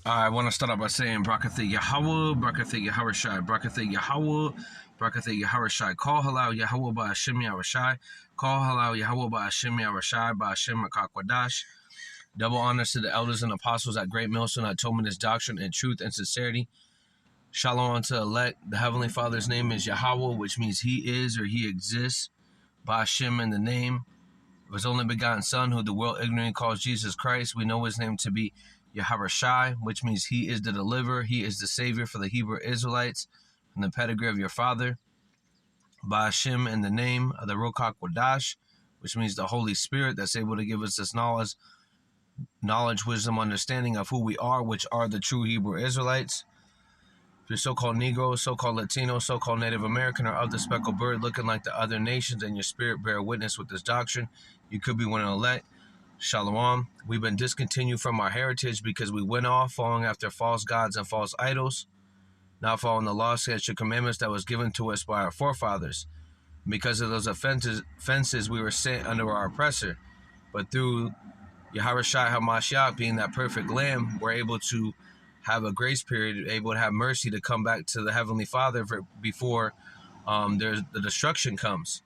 I want to start out by saying Brakatha Yahweh, Brakatha Yaharashai, Brakatha Yahweh, Brakatha Yaharashai. Call halal Yahweh by Hashem Yaharashai. Call halal Yahweh by Hashem Yaharashai, by Hashem Makakwadash. Double honors to the elders and apostles at Great Millstone that told me this doctrine in truth and sincerity. Shalom unto elect. The Heavenly Father's name is Yahweh, which means He is or He exists. By Hashem in the name of His only begotten Son, who the world ignorantly calls Jesus Christ. We know His name to be Yaharashai, which means He is the deliverer. He is the Savior for the Hebrew Israelites from the pedigree of your father. By Hashem in the name of the Rokak Wadash, which means the Holy Spirit that's able to give us this knowledge, wisdom, understanding of who we are, which are the true Hebrew Israelites. If you're so-called Negro, so-called Latino, so-called Native American, or of the speckled bird looking like the other nations, and your spirit bear witness with this doctrine, you could be one of the elect. Shalom. We've been discontinued from our heritage because we went off following after false gods and false idols, not following the law, statutes, and commandments that was given to us by our forefathers. Because of those offenses, we were sent under our oppressor. But through Yaharashai HaMashiach, being that perfect lamb, we're able to have a grace period, able to have mercy to come back to the Heavenly Father before the destruction comes.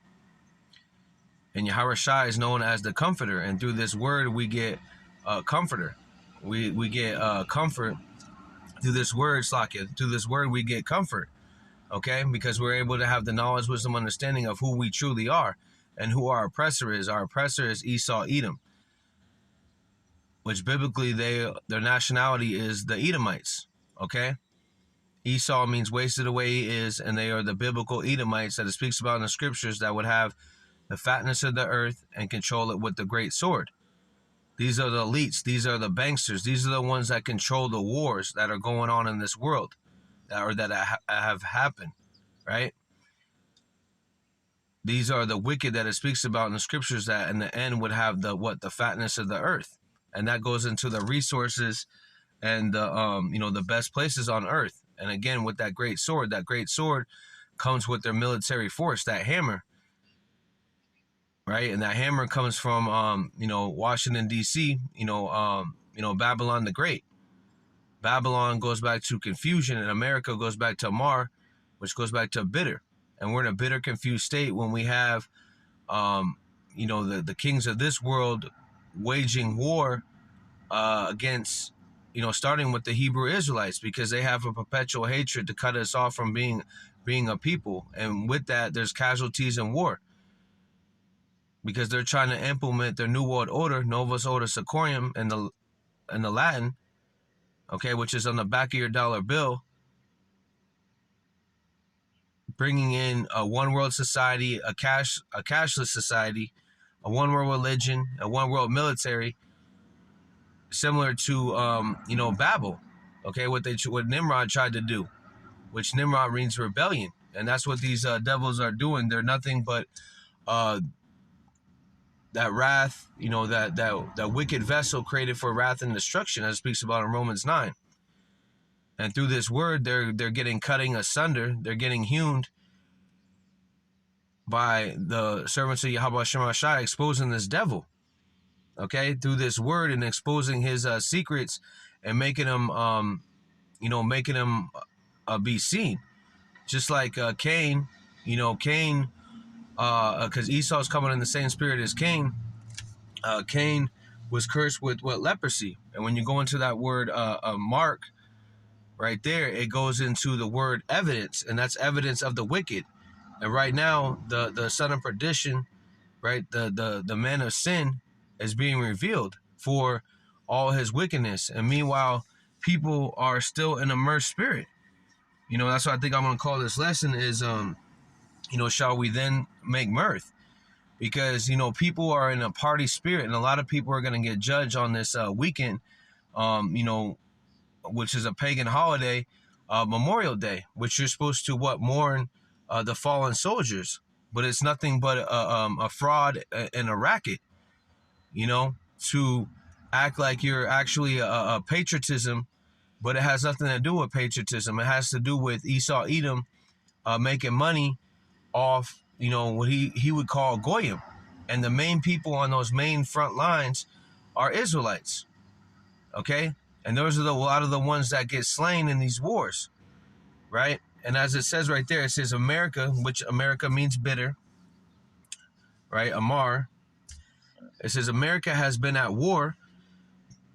And Yaharashai is known as the Comforter, and through this word we get comforter. We get comfort through this word, Slakia. Through this word we get comfort, okay? Because we're able to have the knowledge, wisdom, understanding of who we truly are and who our oppressor is. Our oppressor is Esau, Edom, which biblically their nationality is the Edomites, okay? Esau means wasted away he is, and they are the biblical Edomites that it speaks about in the scriptures that would have the fatness of the earth and control it with the great sword. These are the elites. These are the banksters. These are the ones that control the wars that are going on in this world that have happened, right? These are the wicked that it speaks about in the scriptures that in the end would have the fatness of the earth. And that goes into the resources and the best places on earth. And again, with that great sword comes with their military force, that hammer, right? And that hammer comes from Washington D.C. Babylon the Great. Babylon goes back to confusion, and America goes back to Mar, which goes back to bitter. And we're in a bitter, confused state when we have the kings of this world waging war against, starting with the Hebrew Israelites, because they have a perpetual hatred to cut us off from being a people. And with that, there's casualties in war, because they're trying to implement their New World Order, Novus Ordo Seclorum in the Latin, okay, which is on the back of your dollar bill, bringing in a one world society, a cashless society, a one world religion, a one world military, similar to Babel, okay, what Nimrod tried to do, which Nimrod means rebellion, and that's what these devils are doing. They're nothing but that wrath, that wicked vessel created for wrath and destruction, as it speaks about in Romans 9. And through this word, they're getting cutting asunder, they're getting hewn by the servants of Yahweh Shemashai, exposing this devil, okay, through this word, and exposing his secrets and making him, be seen. Just like Cain, because Esau's coming in the same spirit as Cain. Cain was cursed with leprosy, and when you go into that word Mark, right there, it goes into the word evidence, and that's evidence of the wicked. And right now, the son of perdition, right, the man of sin, is being revealed for all his wickedness. And meanwhile, people are still in a merged spirit. That's what I think I'm going to call this lesson is, shall we then make mirth? Because, people are in a party spirit, and a lot of people are going to get judged on this weekend, which is a pagan holiday, Memorial Day, which you're supposed to mourn the fallen soldiers. But it's nothing but a fraud and a racket, to act like you're actually a patriotism, but it has nothing to do with patriotism. It has to do with Esau, Edom, making money off, what he would call Goyim. And the main people on those main front lines are Israelites, okay? And those are a lot of the ones that get slain in these wars, right? And as it says right there, it says America, which America means bitter, right? Amar. It says America has been at war,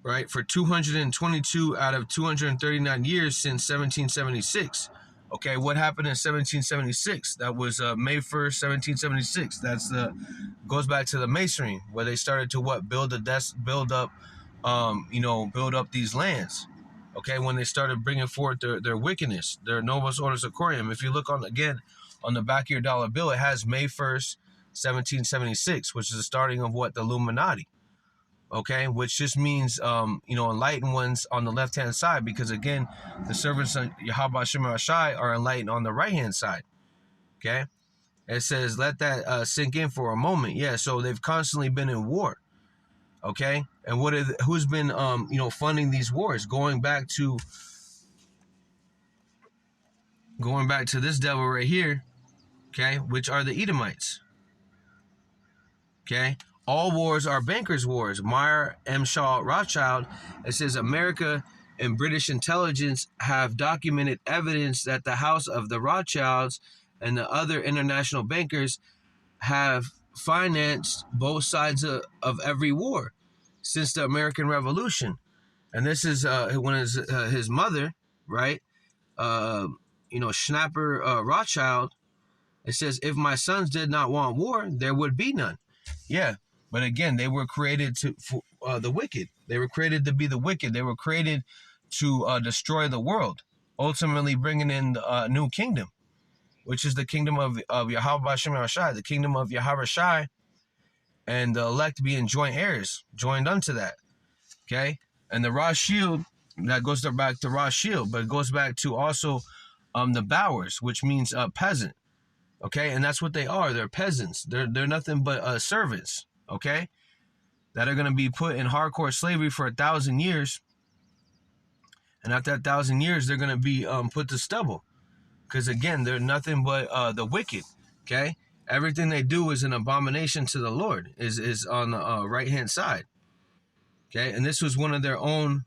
right, for 222 out of 239 years since 1776. Okay, what happened in 1776? That was May 1st, 1776. That's goes back to the Masonry, where they started to build up these lands. Okay, when they started bringing forth their wickedness, their Novus Ordo Seclorum. If you look on the back of your dollar bill, it has May 1st, 1776, which is the starting of the Illuminati. Okay, which just means enlightened ones on the left hand side, because again, the servants of Yahweh Shem Rashai are enlightened on the right hand side. Okay, it says let that sink in for a moment. Yeah, so they've constantly been in war. Okay, and who's been funding these wars? Going back to this devil right here. Okay, which are the Edomites. Okay, all wars are bankers' wars. Meyer M. Shaw Rothschild. It says America and British intelligence have documented evidence that the house of the Rothschilds and the other international bankers have financed both sides of every war since the American Revolution. And this is when his mother, right? Schnapper Rothschild. It says, if my sons did not want war, there would be none. Yeah, but again, they were created for the wicked. They were created to be the wicked. They were created to destroy the world, ultimately bringing in a new kingdom, which is the kingdom of Yahweh Shem Rashai, the kingdom of Yahweh Shai, and the elect being joint heirs, joined unto that. Okay, and the Rosh Shield, that goes back to Rosh Shield, but it goes back to also the Bowers, which means peasant. Okay, and that's what they are. They're peasants. They're nothing but servants. Okay, that are going to be put in hardcore slavery for 1,000 years, and after 1,000 years, they're going to be put to stubble. Because again, they're nothing but the wicked. Okay, everything they do is an abomination to the Lord. Is on the right hand side. Okay, and this was one of their own,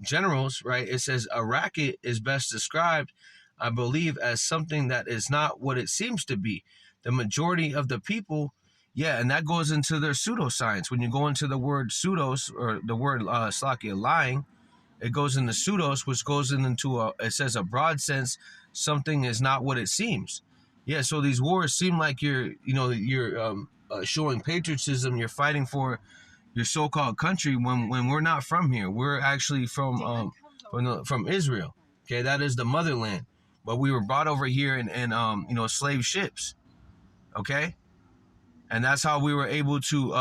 generals. Right? It says a racket is best described, I believe, as something that is not what it seems to be. The majority of the people, yeah, and that goes into their pseudoscience. When you go into the word pseudos, or the word lying, it goes into pseudos, which goes into it says a broad sense, something is not what it seems. Yeah, so these wars seem like you're showing patriotism, you're fighting for your so-called country when we're not from here. We're actually from Israel. Okay, that is the motherland. But we were brought over here in slave ships, okay? And that's how we were able to,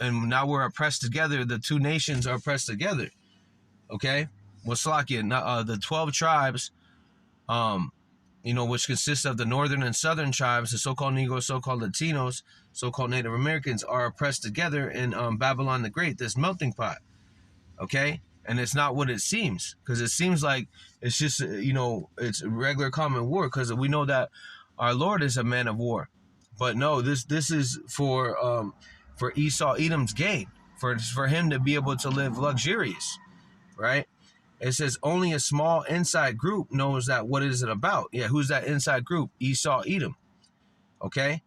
and now we're oppressed together. The two nations are oppressed together, okay? Waslakia, the 12 tribes, which consists of the northern and southern tribes, the so-called Negroes, so-called Latinos, so-called Native Americans, are oppressed together in Babylon the Great, this melting pot, okay? And it's not what it seems, because it seems like it's just, it's regular common war, because we know that our Lord is a man of war. But no, this is for Esau, Edom's gain, for him to be able to live luxurious, right? It says only a small inside group knows that what is it about. Yeah, who's that inside group? Esau, Edom, okay?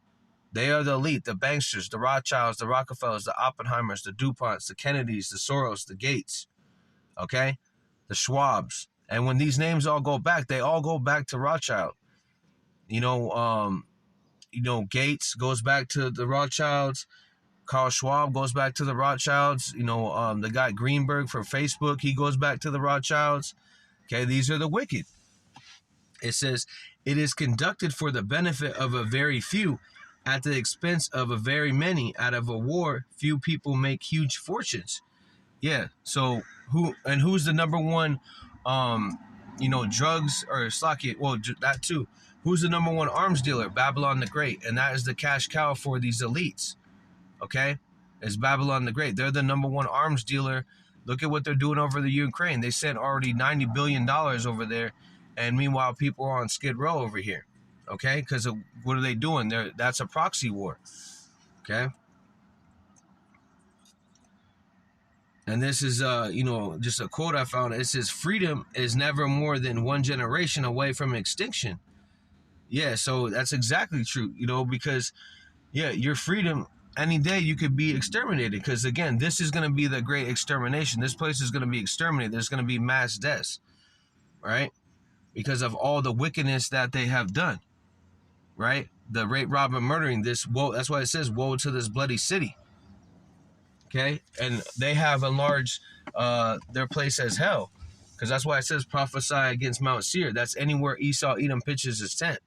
They are the elite, the banksters, the Rothschilds, the Rockefellers, the Oppenheimers, the DuPonts, the Kennedys, the Soros, the Gates, okay, the Schwabs. And when these names all go back, they all go back to Rothschild. Gates goes back to the Rothschilds. Carl Schwab goes back to the Rothschilds. The guy Greenberg for Facebook, he goes back to the Rothschilds. Okay, these are the wicked. It says, it is conducted for the benefit of a very few at the expense of a very many. Out of a war, few people make huge fortunes. Yeah, so who's the number one, drugs or Slakia? Well, that too. Who's the number one arms dealer? Babylon the Great, and that is the cash cow for these elites. Okay, it's Babylon the Great. They're the number one arms dealer. Look at what they're doing over the Ukraine. They sent already $90 billion over there, and meanwhile people are on Skid Row over here. Okay, because what are they doing? That's a proxy war. Okay. And this is, just a quote I found. It says, freedom is never more than one generation away from extinction. Yeah, so that's exactly true, because, yeah, your freedom, any day you could be exterminated. Because, again, this is going to be the great extermination. This place is going to be exterminated. There's going to be mass deaths, right? Because of all the wickedness that they have done, right? The rape, rob, and murdering. Woe, that's why it says, woe to this bloody city. Okay? And they have enlarged their place as hell. Because that's why it says, prophesy against Mount Seir. That's anywhere Esau, Edom pitches his tent.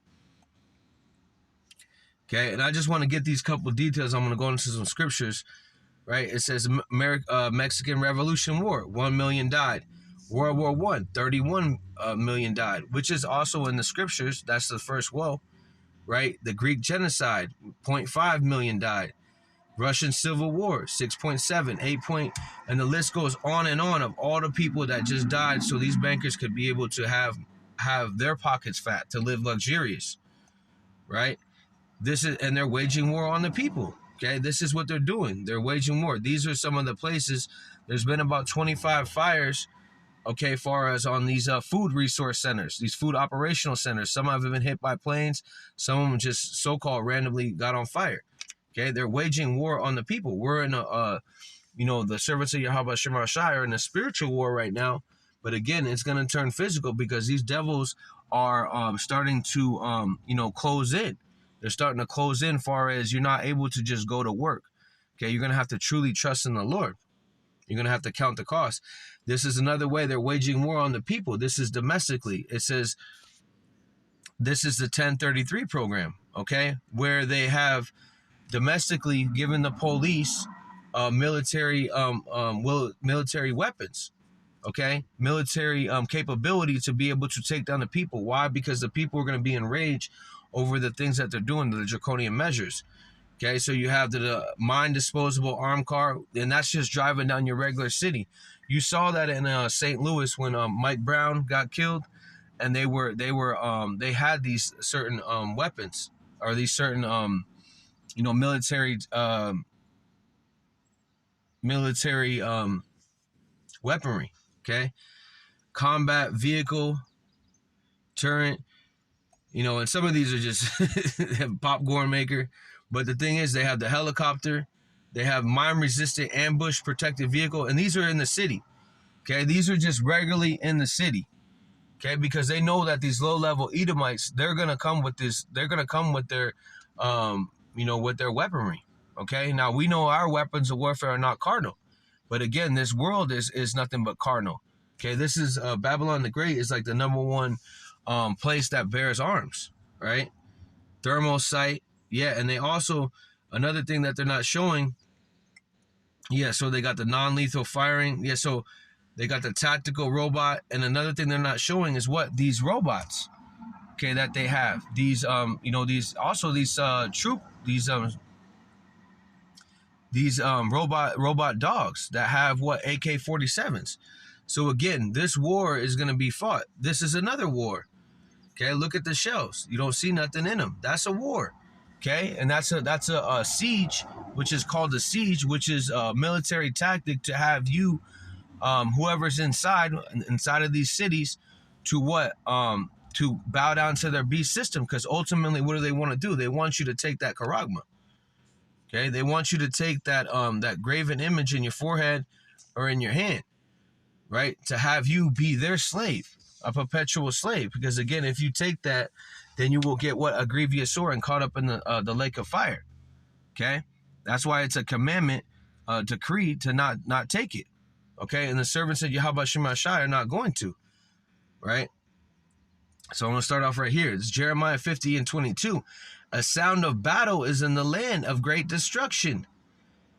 Okay? And I just want to get these couple details. I'm going to go into some scriptures, right? It says, Mexican Revolution War, 1 million died. World War I, 31 million died, which is also in the scriptures. That's the first woe, right? The Greek genocide, 0.5 million died. Russian Civil War, 6.7, 8 and the list goes on and on of all the people that just died so these bankers could be able to have their pockets fat, to live luxurious, right? And they're waging war on the people, okay? This is what they're doing. They're waging war. These are some of the places. There's been about 25 fires, okay, far as on these food resource centers, these food operational centers. Some have been hit by planes. Some of them just so-called randomly got on fire. Okay, they're waging war on the people. We're in the servants of Yahweh Shemar Shai are in a spiritual war right now. But again, it's going to turn physical because these devils are starting to, close in. They're starting to close in far as you're not able to just go to work. Okay, you're going to have to truly trust in the Lord. You're going to have to count the cost. This is another way they're waging war on the people. This is domestically. It says this is the 1033 program, okay, where they have domestically given the police military weapons, okay, military capability to be able to take down the people. Why? Because the people are going to be enraged over the things that they're doing, the draconian measures. Okay, so you have the mine disposable armed car, and that's just driving down your regular city. You saw that in St. Louis when Mike Brown got killed, and they had these certain weapons, or these certain military weaponry. Okay, combat vehicle, turret. And some of these are just popcorn maker. But the thing is, they have the helicopter, they have mine-resistant ambush protected vehicle, and these are in the city. Okay, these are just regularly in the city. Okay, because they know that these low-level Edomites, they're gonna come with this. They're gonna come with their, with their weaponry. Okay, now we know our weapons of warfare are not carnal, but again, this world is nothing but carnal. Okay, this is Babylon the Great is like the number one place that bears arms, right? Thermal sight. Yeah, and they also, another thing that they're not showing, so they got the non-lethal firing. Yeah, so they got the tactical robot. And another thing they're not showing is what? These robots, okay, that they have. These, robot dogs that have what? AK-47s. So again, this war is going to be fought. This is another war. Okay, look at the shells. You don't see nothing in them. That's a war. Okay, and that's a siege, which is called a siege, which is a military tactic to have you, whoever's inside of these cities, to bow down to their beast system. Because ultimately, what do they want to do? They want you to take that charagma. Okay, they want you to take that that graven image in your forehead or in your hand, right? To have you be their slave, a perpetual slave. Because again, if you take that, then you will get what? A grievous sore and caught up in the lake of fire. Okay, that's why it's a commandment, decree to not take it. Okay, and the servants of Yahweh Shemar Shai are not going to, right? So I'm going to start off right here. It's Jeremiah 50:22. A sound of battle is in the land of great destruction.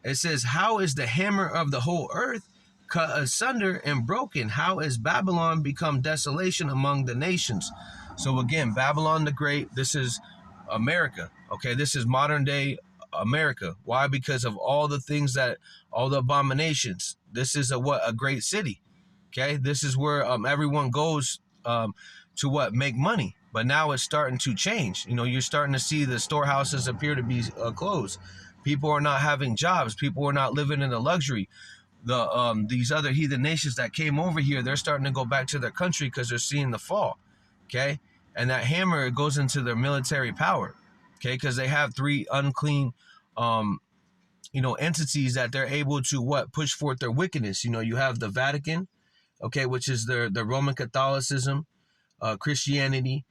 It says, how is the hammer of the whole earth cut asunder and broken? How is Babylon become desolation among the nations? So again, Babylon the Great, this is America. Okay, this is modern day America. Why? Because of all the things all the abominations. This is a great city. Okay, this is where everyone goes to make money. But now it's starting to change. You're starting to see the storehouses appear to be closed. People are not having jobs. People are not living in the luxury. these other heathen nations that came over here, they're starting to go back to their country because they're seeing the fall. Okay, and that hammer goes into their military power. Okay, because they have three unclean entities that they're able to push forth their wickedness. You have the Vatican, okay, which is the Roman Catholicism, Christianity,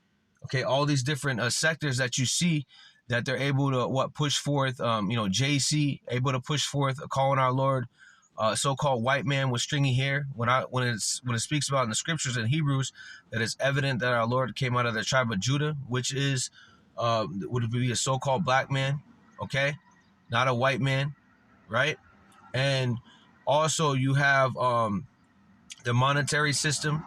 okay, all these different sectors that you see that they're able to push forth. JC able to push forth calling our Lord so-called white man with stringy hair. When it speaks about in the scriptures in Hebrews that it's evident that our Lord came out of the tribe of Judah, which is would be a so-called black man, okay, not a white man, right? And also you have the monetary system,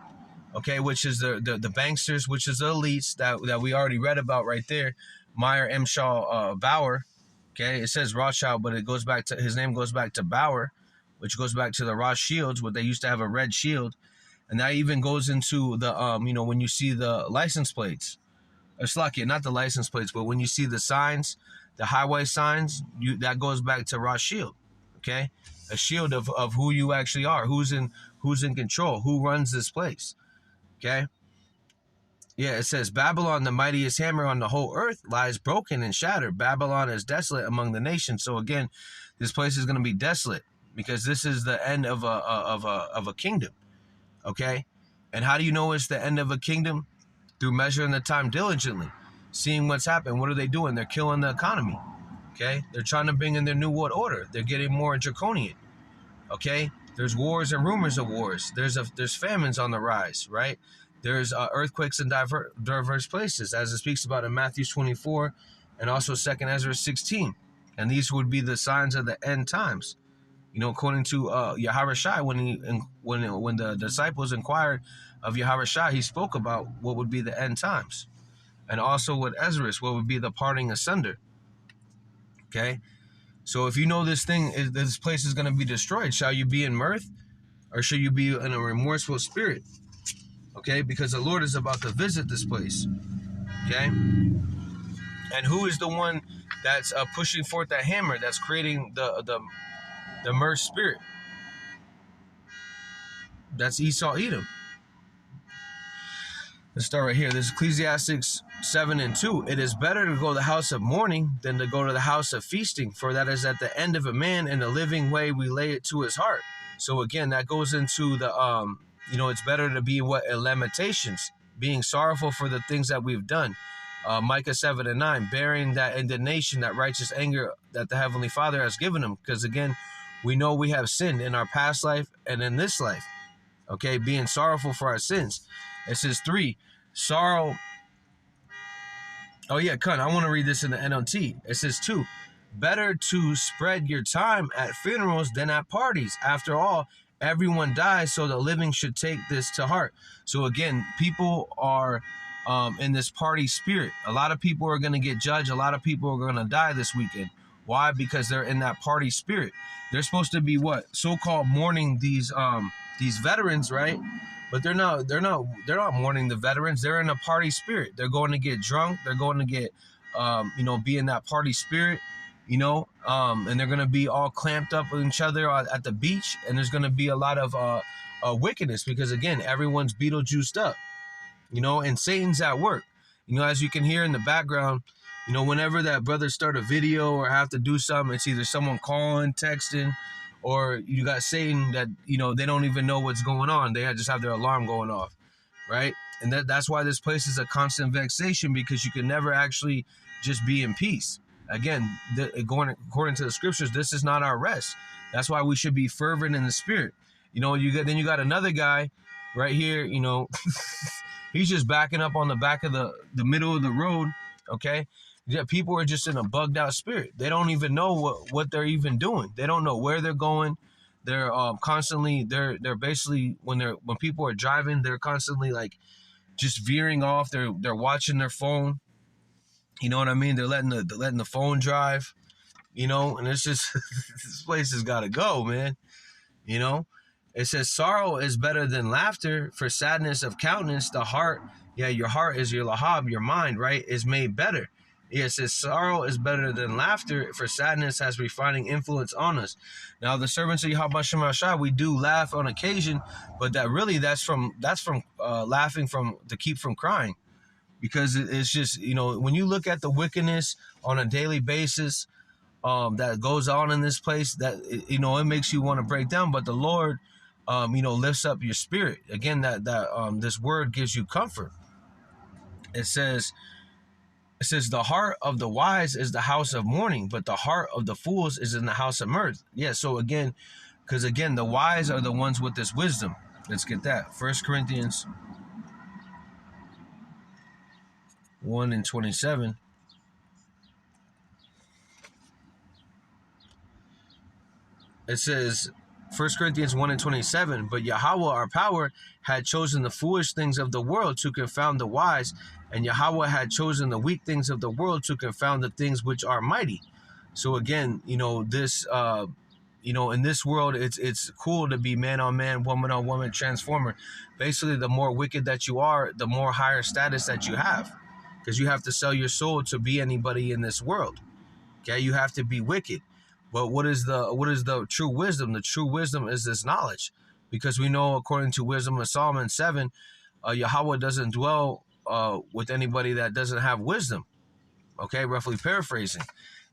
okay, which is the banksters, which is the elites that we already read about right there. Meyer M. Shaw Bauer, okay, it says Rothschild, but his name goes back to Bauer, which goes back to the Rothschilds, where they used to have a red shield. And that even goes into the, when you see the license plates, or Slakia, not the license plates, but when you see the signs, the highway signs, that goes back to Rothschild, okay? A shield of who you actually are, who's in control, who runs this place, okay? Yeah, it says, Babylon, the mightiest hammer on the whole earth, lies broken and shattered. Babylon is desolate among the nations. So again, this place is going to be desolate because this is the end of a kingdom, okay? And how do you know it's the end of a kingdom? Through measuring the time diligently, seeing what's happened. What are they doing? They're killing the economy, okay? They're trying to bring in their new world order. They're getting more draconian, okay? There's wars and rumors of wars. There's famines on the rise, right? There's earthquakes in diverse places, as it speaks about in Matthew 24 and also 2nd Ezra 16. And these would be the signs of the end times. According to Yahawashi, when the disciples inquired of Yahawashi, he spoke about what would be the end times. And also with Ezra, what would be the parting asunder. Okay? So if you know this place is going to be destroyed, shall you be in mirth or shall you be in a remorseful spirit? Okay, because the Lord is about to visit this place. Okay, and who is the one that's pushing forth that hammer that's creating the Mirth spirit? That's Esau Edom. Let's start right here. This is Ecclesiastes 7:2. It is better to go to the house of mourning than to go to the house of feasting, for that is at the end of a man, and the living way we lay it to his heart. So again, that goes into the it's better to be in Lamentations, being sorrowful for the things that we've done. Micah 7:9, bearing that indignation, that righteous anger that the Heavenly Father has given him. Because again, we know we have sinned in our past life and in this life. Okay, being sorrowful for our sins. It says 3, sorrow. Oh yeah, I want to read this in the NLT. It says 2, better to spread your time at funerals than at parties. After all, everyone dies, so the living should take this to heart. So again, people are in this party spirit. A lot of people are going to get judged. A lot of people are going to die this weekend. Why? Because they're in that party spirit. They're supposed to be so-called mourning these veterans, right? But they're not mourning the veterans. They're in a party spirit. They're going to get drunk. They're going to get be in that party spirit. And they're going to be all clamped up with each other at the beach. And there's going to be a lot of wickedness because, again, everyone's Beetlejuiced up, and Satan's at work. As you can hear in the background, whenever that brother start a video or have to do something, it's either someone calling, texting, or you got Satan that, they don't even know what's going on. They just have their alarm going off, right? And that's why this place is a constant vexation, because you can never actually just be in peace. Again, according to the scriptures, this is not our rest. That's why we should be fervent in the spirit. Then you got another guy right here, he's just backing up on the back of the middle of the road, okay? Yeah, people are just in a bugged out spirit. They don't even know what they're even doing. They don't know where they're going. They're constantly, they're basically, when people are driving, they're constantly just veering off. They're watching their phone. You know what I mean? They're letting the phone drive, and it's just, this place has got to go, man. It says sorrow is better than laughter, for sadness of countenance, the heart. Yeah, your heart is your lahab, your mind, right, is made better. Yeah, it says sorrow is better than laughter, for sadness has refining influence on us. Now, the servants of Yahweh Shem Shai, we do laugh on occasion, but that's from laughing from to keep from crying, because it's just, when you look at the wickedness on a daily basis that goes on in this place, that it makes you want to break down. But the Lord, lifts up your spirit. Again, that this word gives you comfort. It says, the heart of the wise is the house of mourning, but the heart of the fools is in the house of mirth. Yeah, so again, because again, the wise are the ones with this wisdom. Let's get that. 1 Corinthians 1:27. It says, 1 Corinthians 1:27, but Yahweh, our power, had chosen the foolish things of the world to confound the wise, and Yahweh had chosen the weak things of the world to confound the things which are mighty. So again, this, in this world, it's cool to be man on man, woman on woman, transformer. Basically, the more wicked that you are, the more higher status that you have, because you have to sell your soul to be anybody in this world. Okay, you have to be wicked. But what is the true wisdom? The true wisdom is this knowledge, because we know, according to Wisdom of Solomon 7, Yahweh doesn't dwell with anybody that doesn't have wisdom. Okay, roughly paraphrasing.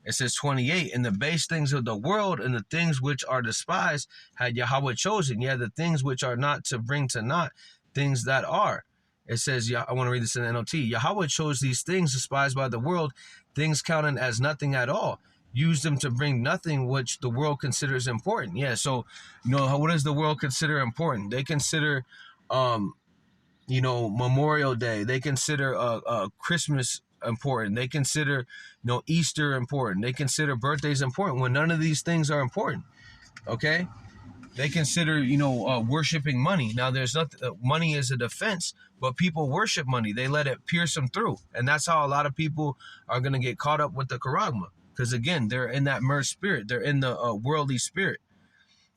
It says 28, in the base things of the world and the things which are despised had Yahweh chosen. Yeah, the things which are not, to bring to naught things that are. It says, I want to read this in the NLT. Yahweh chose these things despised by the world, things counted as nothing at all. Use them to bring nothing which the world considers important. Yeah, so, what does the world consider important? They consider, Memorial Day. They consider Christmas important. They consider, Easter important. They consider birthdays important, when none of these things are important. Okay? They consider, worshiping money. Now, there's nothing. Money is a defense, but people worship money. They let it pierce them through, and that's how a lot of people are going to get caught up with the charagma. Because again, they're in that Mirth spirit. They're in the worldly spirit.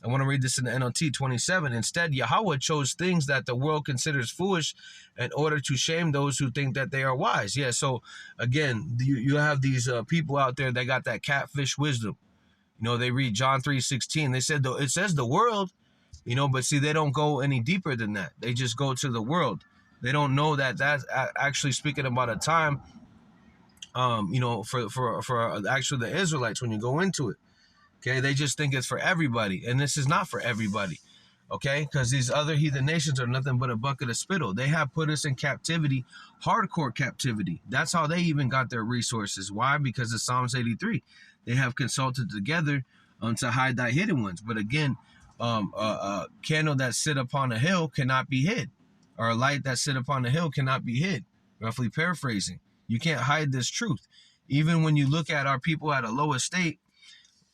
I want to read this in the NLT 27. Instead, Yahweh chose things that the world considers foolish in order to shame those who think that they are wise. Yeah, so again, you have these people out there that got that catfish wisdom. They read John 3:16. They said, it says the world, but see, they don't go any deeper than that. They just go to the world. They don't know that that's actually speaking about a time, for actually the Israelites, when you go into it. Okay, they just think it's for everybody, and this is not for everybody. Okay, because these other heathen nations are nothing but a bucket of spittle. They have put us in captivity, hardcore captivity. That's how they even got their resources. Why? Because of Psalms 83. They have consulted together to hide thy hidden ones. But again, a candle that sit upon a hill cannot be hid, or a light that sit upon a hill cannot be hid. Roughly paraphrasing. You can't hide this truth. Even when you look at our people at a low estate,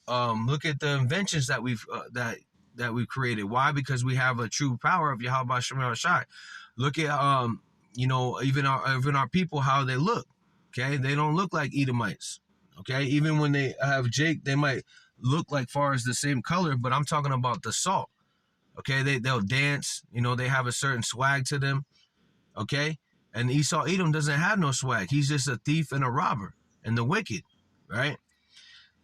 look at the inventions that we've created. Why? Because we have a true power of Yahweh Shem Shai. Look at even our people, how they look. Okay, they don't look like Edomites. Okay, even when they have Jake, they might look like far as the same color, but I'm talking about the salt. Okay, they'll dance. They have a certain swag to them. Okay. And Esau Edom doesn't have no swag. He's just a thief and a robber and the wicked, right?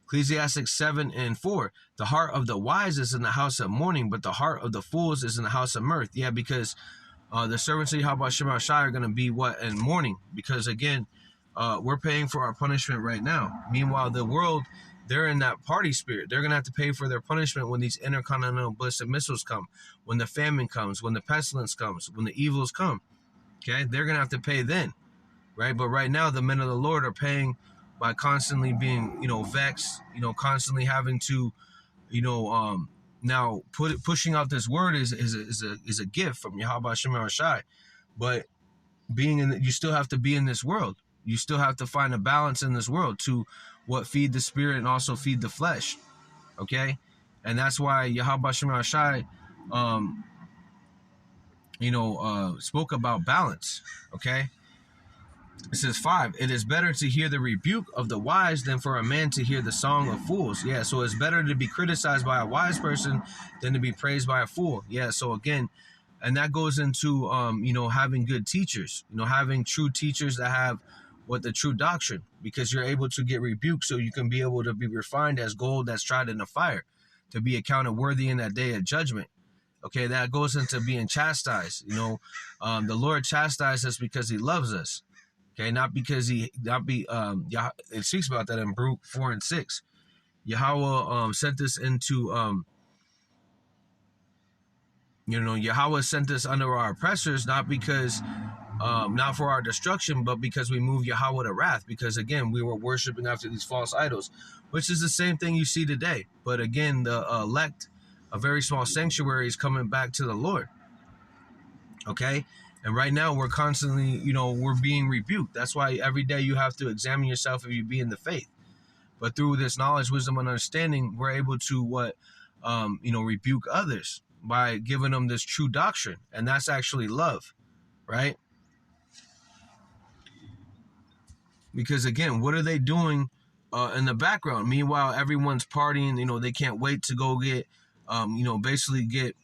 Ecclesiastes 7:4. The heart of the wise is in the house of mourning, but the heart of the fools is in the house of mirth. Yeah, because the servants of Yahweh Shem Shai are going to be what? In mourning. Because again, we're paying for our punishment right now. Meanwhile, the world, they're in that party spirit. They're going to have to pay for their punishment when these intercontinental ballistic missiles come, when the famine comes, when the pestilence comes, when the evils come. Okay, they're going to have to pay then, right? But right now, the men of the Lord are paying by constantly being, vexed, constantly having to, now pushing out this word is a gift from Yahweh Shem Shai. But you still have to be in this world. You still have to find a balance in this world to what feed the spirit and also feed the flesh. Okay, and that's why Yahweh Shem Shai, spoke about balance. Okay, it says 5. It is better to hear the rebuke of the wise than for a man to hear the song of fools. Yeah, so it's better to be criticized by a wise person than to be praised by a fool. Yeah, so again, and that goes into having good teachers. Having true teachers that have what the true doctrine, because you're able to get rebuked so you can be able to be refined as gold that's tried in the fire, to be accounted worthy in that day of judgment. Okay, that goes into being chastised. The Lord chastised us because he loves us. Okay, not because it speaks about that in Baruch 4 and 6. Yahweh sent us into Yahweh sent us under our oppressors, not because not for our destruction, but because we moved Yahweh to wrath, because again we were worshiping after these false idols, which is the same thing you see today. But again, the elect, a very small sanctuary, is coming back to the Lord. Okay, and right now we're constantly, we're being rebuked. That's why every day you have to examine yourself if you be in the faith. But through this knowledge, wisdom, and understanding, we're able to rebuke others by giving them this true doctrine, and that's actually love, right? Because again, what are they doing in the background? Meanwhile, everyone's partying. They can't wait to go get, basically get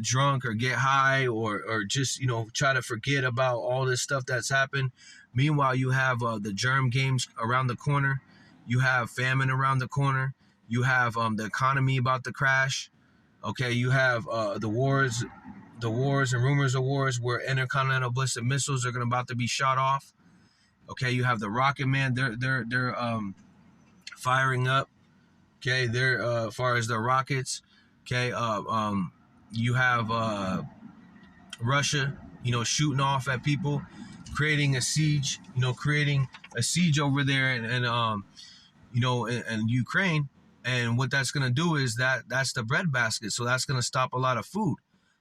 drunk or get high, or just try to forget about all this stuff that's happened. Meanwhile, you have the germ games around the corner. You have famine around the corner. You have the economy about to crash. Okay, you have the wars and rumors of wars where intercontinental ballistic missiles are about to be shot off. Okay, you have the Rocket Man. They're firing up. Okay, they're as far as the rockets. Okay, you have Russia, shooting off at people, creating a siege. Creating a siege over there, and Ukraine. And what that's going to do is that's the breadbasket. So that's going to stop a lot of food.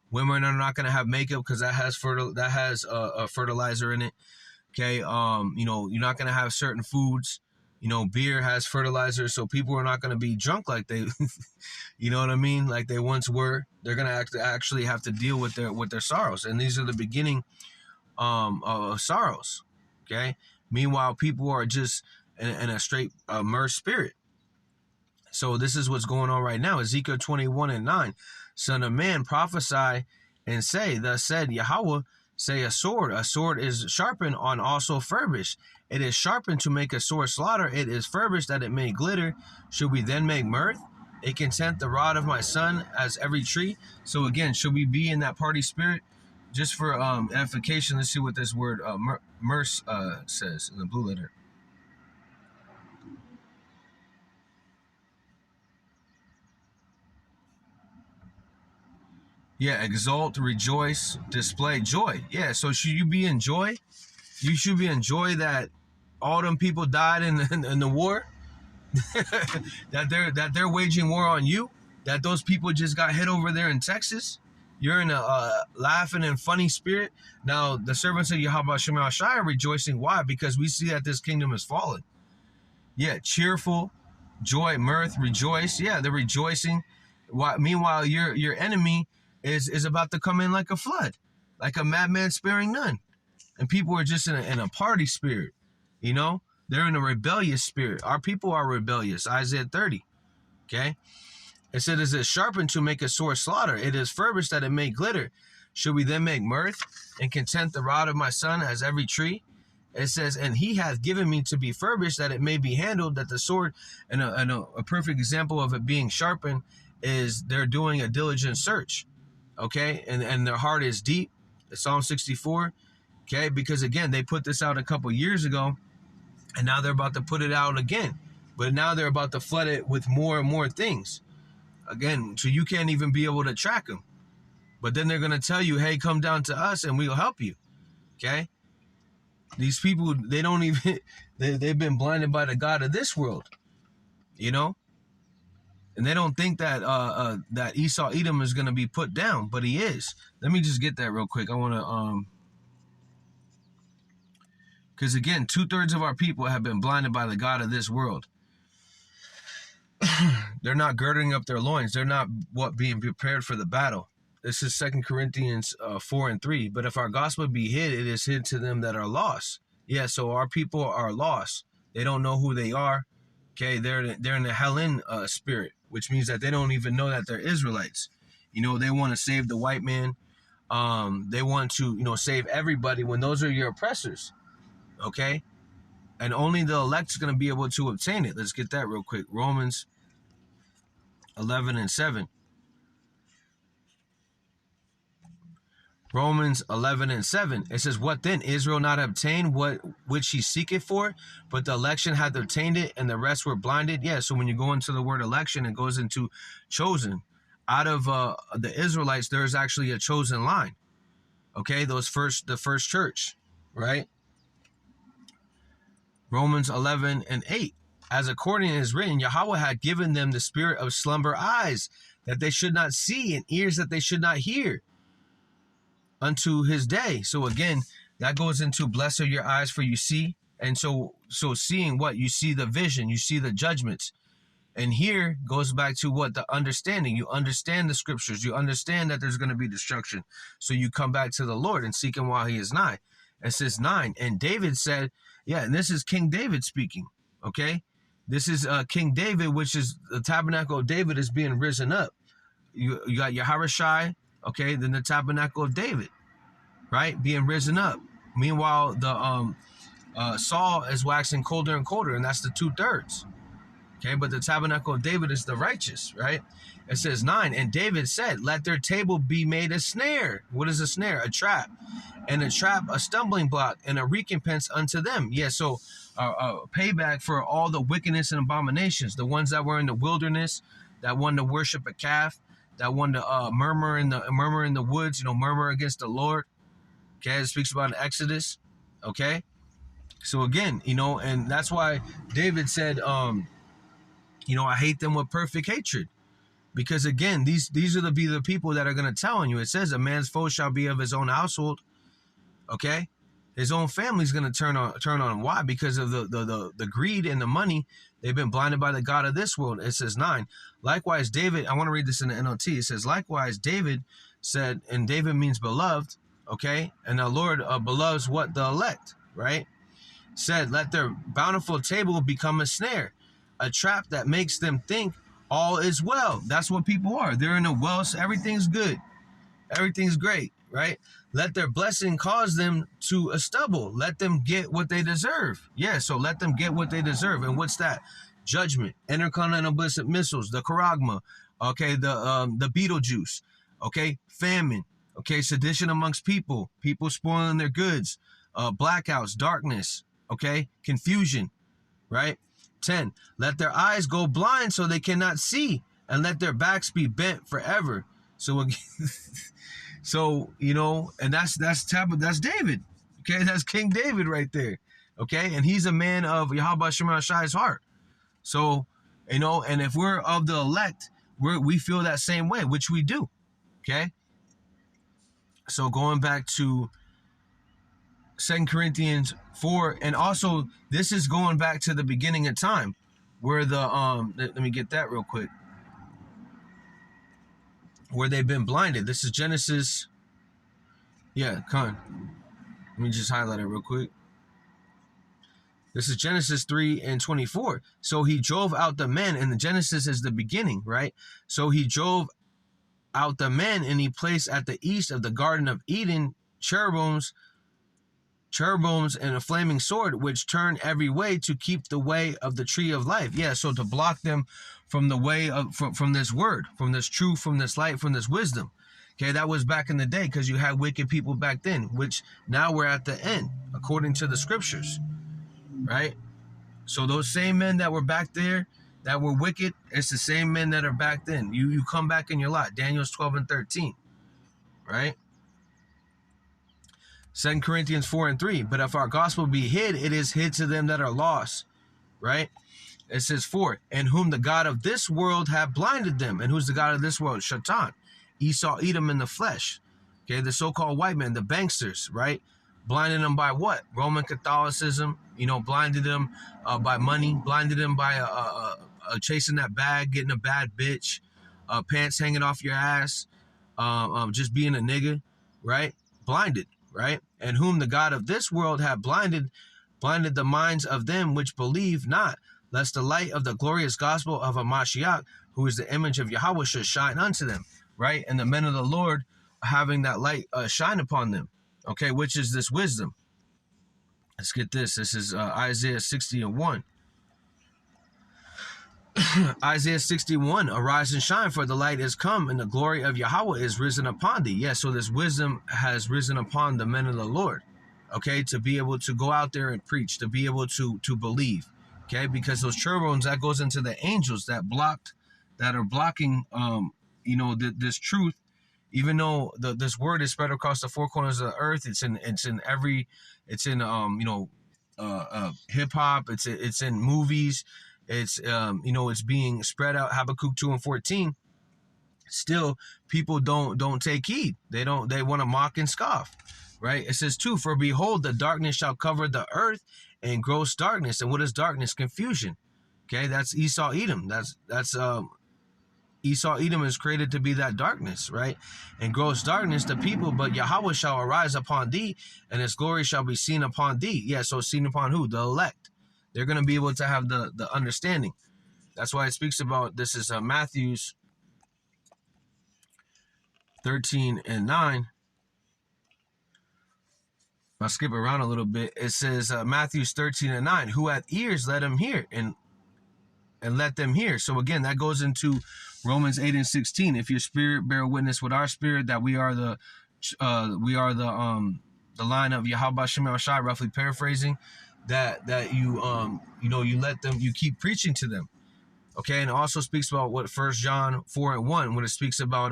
Women are not going to have makeup because that has fertilizer in it. Okay, you're not going to have certain foods. Beer has fertilizer, so people are not going to be drunk like they, you know what I mean, like they once were. They're going to actually have to deal with their sorrows, and these are the beginning of sorrows. Okay. Meanwhile, people are just in a straight Mirth spirit. So this is what's going on right now. Ezekiel 21 and 9. Son of man, prophesy and say, thus said Yahweh, say a sword. A sword is sharpened on also furbished. It is sharpened to make a sore slaughter. It is furbished that it may glitter. Should we then make mirth? It content the rod of my son as every tree. So again, should we be in that party spirit? Just for edification, let's see what this word mirth says in the blue letter. Yeah, exalt, rejoice, display joy. Yeah, so should you be in joy? You should be in joy that all them people died in the war, that they're waging war on you, that those people just got hit over there in Texas. You're in a laughing and funny spirit. Now, the servants of Yahweh Shema Shai are rejoicing. Why? Because we see that this kingdom has fallen. Yeah, cheerful, joy, mirth, rejoice. Yeah, they're rejoicing. Meanwhile, your enemy is about to come in like a flood, like a madman sparing none. And people are just in a party spirit, They're in a rebellious spirit. Our people are rebellious. Isaiah 30, okay? It said, is it sharpened to make a sore slaughter? It is furbished that it may glitter. Should we then make mirth and content the rod of my son as every tree? It says, and he hath given me to be furbished that it may be handled, that the sword, and a perfect example of it being sharpened is they're doing a diligent search. Okay, and their heart is deep. Psalm 64. Okay, because again, they put this out a couple years ago, and now they're about to put it out again. But now they're about to flood it with more and more things. Again, so you can't even be able to track them. But then they're going to tell you, hey, come down to us and we'll help you. Okay? These people, they don't even, they've been blinded by the God of this world. And they don't think that that Esau Edom is going to be put down, but he is. Let me just get that real quick. I want to, because again, 2/3 of our people have been blinded by the God of this world. They're not girding up their loins. They're not being prepared for the battle. This is 2 Corinthians 4 and 3. But if our gospel be hid, it is hid to them that are lost. Yeah, so our people are lost. They don't know who they are. Okay, they're in the Helen spirit, which means that they don't even know that they're Israelites. They want to save the white man. They want to, save everybody when those are your oppressors. Okay? And only the elect is going to be able to obtain it. Let's get that real quick. Romans 11:7. Romans 11:7. It says, what then? Israel not obtained what which he seeketh for, but the election hath obtained it, and the rest were blinded. Yeah, so when you go into the word election, it goes into chosen. Out of the Israelites, there is actually a chosen line. Okay, the first church, right? Romans 11:8. As according is written, Yahweh had given them the spirit of slumber eyes, that they should not see, and ears that they should not hear, unto his day. So again, that goes into blessed are your eyes, for you see. And so seeing what? You see the vision, you see the judgments. And here goes back to what? The understanding. You understand the scriptures. You understand that there's going to be destruction. So you come back to the Lord and seek him while he is nigh. It says 9. And David said, yeah, and this is King David speaking. Okay. This is King David, which is the tabernacle of David is being risen up. You got Yahawashi, okay, then the tabernacle of David, right, being risen up. Meanwhile, the Saul is waxing colder and colder, and that's the 2/3. Okay, but the tabernacle of David is the righteous, right? It says 9, and David said, let their table be made a snare. What is a snare? A trap. And a trap, a stumbling block, and a recompense unto them. Yeah, so payback for all the wickedness and abominations, the ones that were in the wilderness, that wanted to worship a calf, that wanted to murmur in the woods, murmur against the Lord. Okay, it speaks about Exodus. Okay, so again, and that's why David said, I hate them with perfect hatred, because again, these are the people that are going to tell on you. It says a man's foe shall be of his own household. Okay, his own family's going to turn on. Why? Because of the greed and the money. They've been blinded by the God of this world. It says 9. Likewise, David, I want to read this in the NLT. It says, likewise, David said, and David means beloved, okay? And the Lord beloves what? The elect, right? Said, let their bountiful table become a snare, a trap that makes them think all is well. That's what people are. They're in a well, so everything's good. Everything's great, right? Let their blessing cause them to stumble. Let them get what they deserve. Yeah, so let them get what they deserve. And what's that? Judgment, intercontinental ballistic missiles, the charagma, okay, the Beetlejuice, okay, famine, okay, sedition amongst people spoiling their goods, blackouts, darkness, okay, confusion, right? 10, let their eyes go blind so they cannot see, and let their backs be bent forever. So again, and that's David. Okay, that's King David right there. Okay, and he's a man of Yahweh Shemashai's heart. So, and if we're of the elect, we feel that same way, which we do. Okay. So going back to 2 Corinthians 4, and also this is going back to the beginning of time, where let me get that real quick. Where they've been blinded. This is Genesis. Yeah, let me just highlight it real quick. This is Genesis 3:24. So he drove out the men, and the Genesis is the beginning, right? So he drove out the men, and he placed at the east of the Garden of Eden cherubims and a flaming sword, which turn every way to keep the way of the tree of life. Yeah, so to block them from the way of from this word, from this truth, from this light, from this wisdom. Okay, that was back in the day, because you had wicked people back then, which now we're at the end, according to the scriptures, right? So those same men that were back there, that were wicked, it's the same men that are back then. You come back in your lot. Daniel's 12:13, right? 2 Corinthians 4:3. But if our gospel be hid, it is hid to them that are lost, right? It says 4, and whom the God of this world have blinded them. And who's the God of this world? Shaitan. Esau, Edom in the flesh. Okay, the so-called white men, the banksters, right? Blinded them by what? Roman Catholicism, blinded them by money, blinded them by chasing that bag, getting a bad bitch, pants hanging off your ass, just being a nigga, right? Blinded, right? And whom the God of this world have blinded the minds of them which believe not, lest the light of the glorious gospel of a Mashiach, who is the image of Yahweh, should shine unto them, right? And the men of the Lord having that light shine upon them, okay, which is this wisdom. Let's get this. This is Isaiah 60:1. Isaiah 61, arise and shine, for the light is come, and the glory of Yahweh is risen upon thee. Yeah, so this wisdom has risen upon the men of the Lord, okay, to be able to go out there and preach, to be able to believe, okay, because those cherubims, that goes into the angels that are blocking, this truth. Even though this word is spread across the four corners of the earth, it's in hip hop, it's in movies, it's being spread out. Habakkuk 2:14. Still, people don't take heed. They want to mock and scoff, right? It says too, for behold, the darkness shall cover the earth, and gross darkness. And what is darkness? Confusion. Okay, that's Esau Edom. That's Esau Edom is created to be that darkness, right? And gross darkness the people, but Yahweh shall arise upon thee, and his glory shall be seen upon thee. Yeah, so seen upon who? The elect. They're going to be able to have the understanding. That's why it speaks about, this is Matthew's 13:9. I'll skip around a little bit. It says Matthew's 13:9, who hath ears, let him hear, and let them hear. So again, that goes into Romans 8:16. If your spirit bear witness with our spirit that we are the line of Yahweh Shem Shai, roughly paraphrasing, that you let them, you keep preaching to them. Okay, and it also speaks about what 1 John 4:1, when it speaks about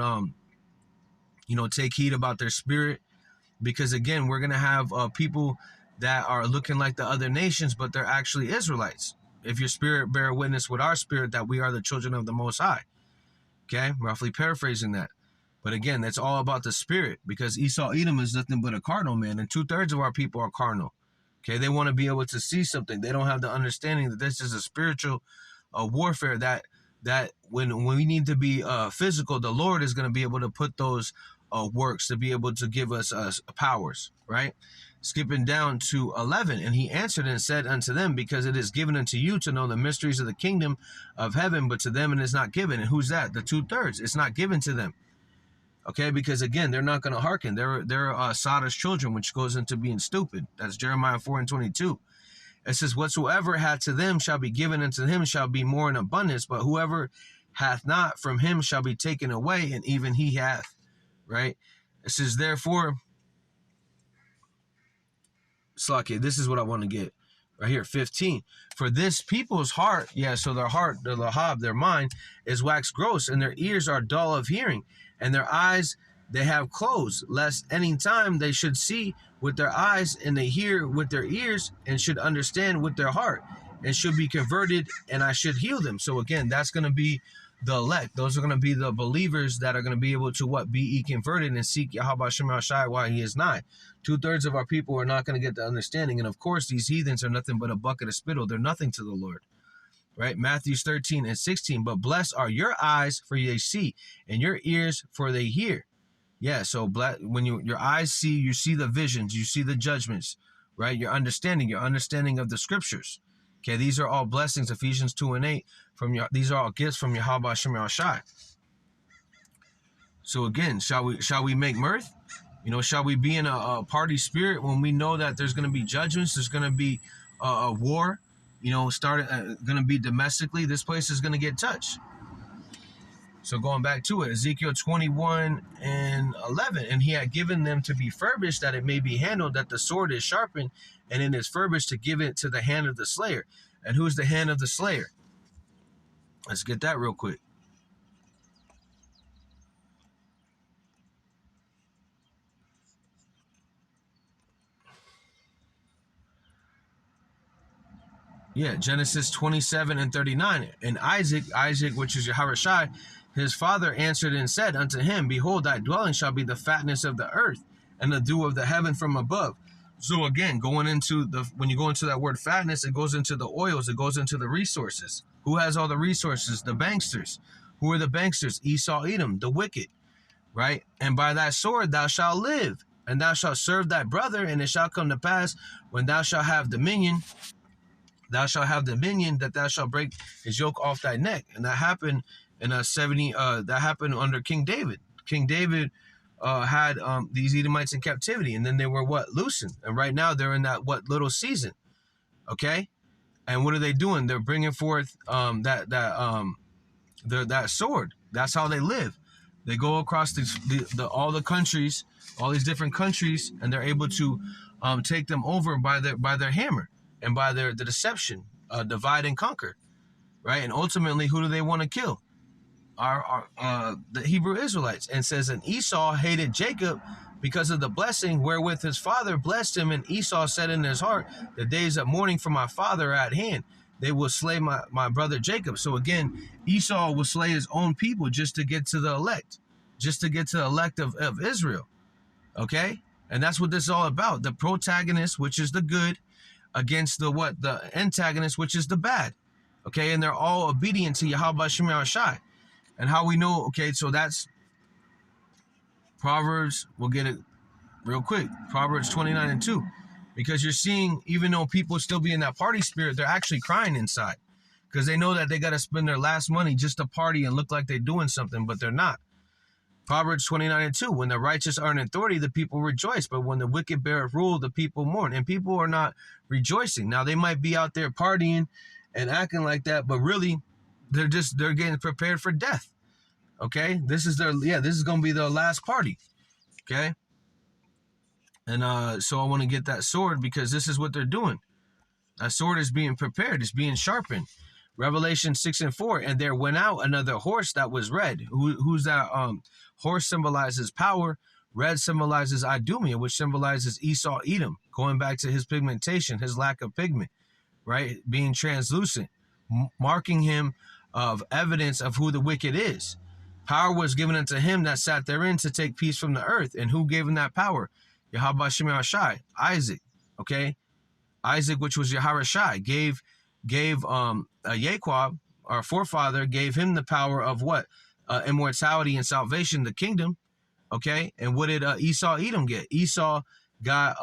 take heed about their spirit, because again, we're gonna have people that are looking like the other nations, but they're actually Israelites. If your spirit bear witness with our spirit that we are the children of the Most High. Okay, roughly paraphrasing that. But again, that's all about the spirit, because Esau Edom is nothing but a carnal man, and 2/3 of our people are carnal. Okay, they want to be able to see something. They don't have the understanding that this is a spiritual warfare, that when we need to be physical, the Lord is going to be able to put those works to be able to give us powers, right? Skipping down to 11, and he answered and said unto them, because it is given unto you to know the mysteries of the kingdom of heaven, but to them it is not given. And who's that? The 2/3. It's not given to them. Okay, because again, they're not going to hearken. They're Sodom's children, which goes into being stupid. That's Jeremiah 4:22. It says, whatsoever hath to them shall be given, unto him shall be more in abundance, but whoever hath not, from him shall be taken away, and even he hath. Right? It says, therefore, Slaki, this is what I want to get right here, 15. For this people's heart, so their heart, their lahab, their mind is waxed gross, and their ears are dull of hearing, and their eyes they have closed, lest any time they should see with their eyes, and they hear with their ears, and should understand with their heart, and should be converted, and I should heal them. So again, that's going to be the elect. Those are going to be the believers that are going to be able to be converted and seek Yahweh Shem Shai while he is nigh. 2/3 of our people are not going to get the understanding. And of course, these heathens are nothing but a bucket of spittle. They're nothing to the Lord. Right? Matthew 13:16. But blessed are your eyes, for they see, and your ears, for they hear. Yeah, so when your eyes see, you see the visions, you see the judgments, right? Your understanding of the scriptures. Okay, these are all blessings. Ephesians 2:8. These are all gifts from Yahweh Shem Shai. So again, shall we make mirth? Shall we be in a party spirit when we know that there's going to be judgments? There's going to be a war. Going to be domestically. This place is going to get touched. So going back to it, Ezekiel 21:11, and he had given them to be furbished, that it may be handled, that the sword is sharpened, and it is furbished to give it to the hand of the slayer. And who's the hand of the slayer? Let's get that real quick. Yeah, Genesis 27:39. And Isaac, which is Yahweh Shai, his father answered and said unto him, behold, thy dwelling shall be the fatness of the earth, and the dew of the heaven from above. So again, when you go into that word fatness, it goes into the oils, it goes into the resources. Who has all the resources? The banksters. Who are the banksters? Esau Edom, the wicked, right? And by thy sword thou shalt live, and thou shalt serve thy brother, and it shall come to pass, when thou shalt have dominion, that thou shalt break his yoke off thy neck. And that happened in that happened under King David. King David had these Edomites in captivity, and then they were loosened, and right now they're in that little season, okay? And what are they doing? They're bringing forth that sword. That's how they live. They go across all the countries, all these different countries, and they're able to take them over by their hammer and by the deception, divide and conquer, right? And ultimately, who do they want to kill? The Hebrew Israelites. And says, and Esau hated Jacob because of the blessing wherewith his father blessed him. And Esau said in his heart, the days of mourning for my father are at hand. They will slay my brother Jacob. So again, Esau will slay his own people just to get to the elect, of Israel. Okay? And that's what this is all about. The protagonist, which is the good, against the antagonist, which is the bad. Okay? And they're all obedient to Yahweh Shem Shai. And how we know, okay, so that's Proverbs, we'll get it real quick. Proverbs 29:2. Because you're seeing, even though people still be in that party spirit, they're actually crying inside. Because they know that they got to spend their last money just to party and look like they're doing something, but they're not. Proverbs 29:2. When the righteous are in authority, the people rejoice. But when the wicked bear rule, the people mourn. And people are not rejoicing. Now, they might be out there partying and acting like that, but really, they're getting prepared for death. Okay, this is gonna be their last party. Okay, and so I want to get that sword because this is what they're doing. That sword is being prepared, it's being sharpened. Revelation 6:4, and there went out another horse that was red. Who's that? Horse symbolizes power. Red symbolizes Idumea, which symbolizes Esau, Edom, going back to his pigmentation, his lack of pigment, right? Being translucent, marking him of evidence of who the wicked is. Power was given unto him that sat therein to take peace from the earth. And who gave him that power? Yahweh Shem Shai, Isaac. Okay, Isaac, which was Yahweh Shai, gave Yaquab, our forefather, gave him the power of what? Immortality and salvation, the kingdom. Okay, and what did Esau Edom get? Esau got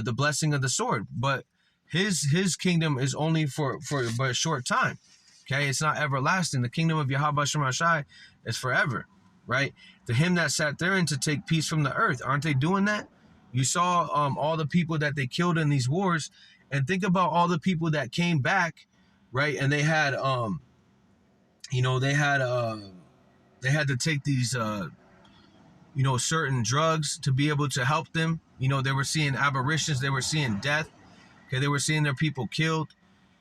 the blessing of the sword, but his kingdom is only for but a short time. Okay, it's not everlasting. The kingdom of Yahweh Shem Shai is forever, right? To him that sat therein to take peace from the earth. Aren't they doing that? You saw all the people that they killed in these wars, and think about all the people that came back, right? And they had they had to take these certain drugs to be able to help them. They were seeing aberrations, they were seeing death. Okay, they were seeing their people killed.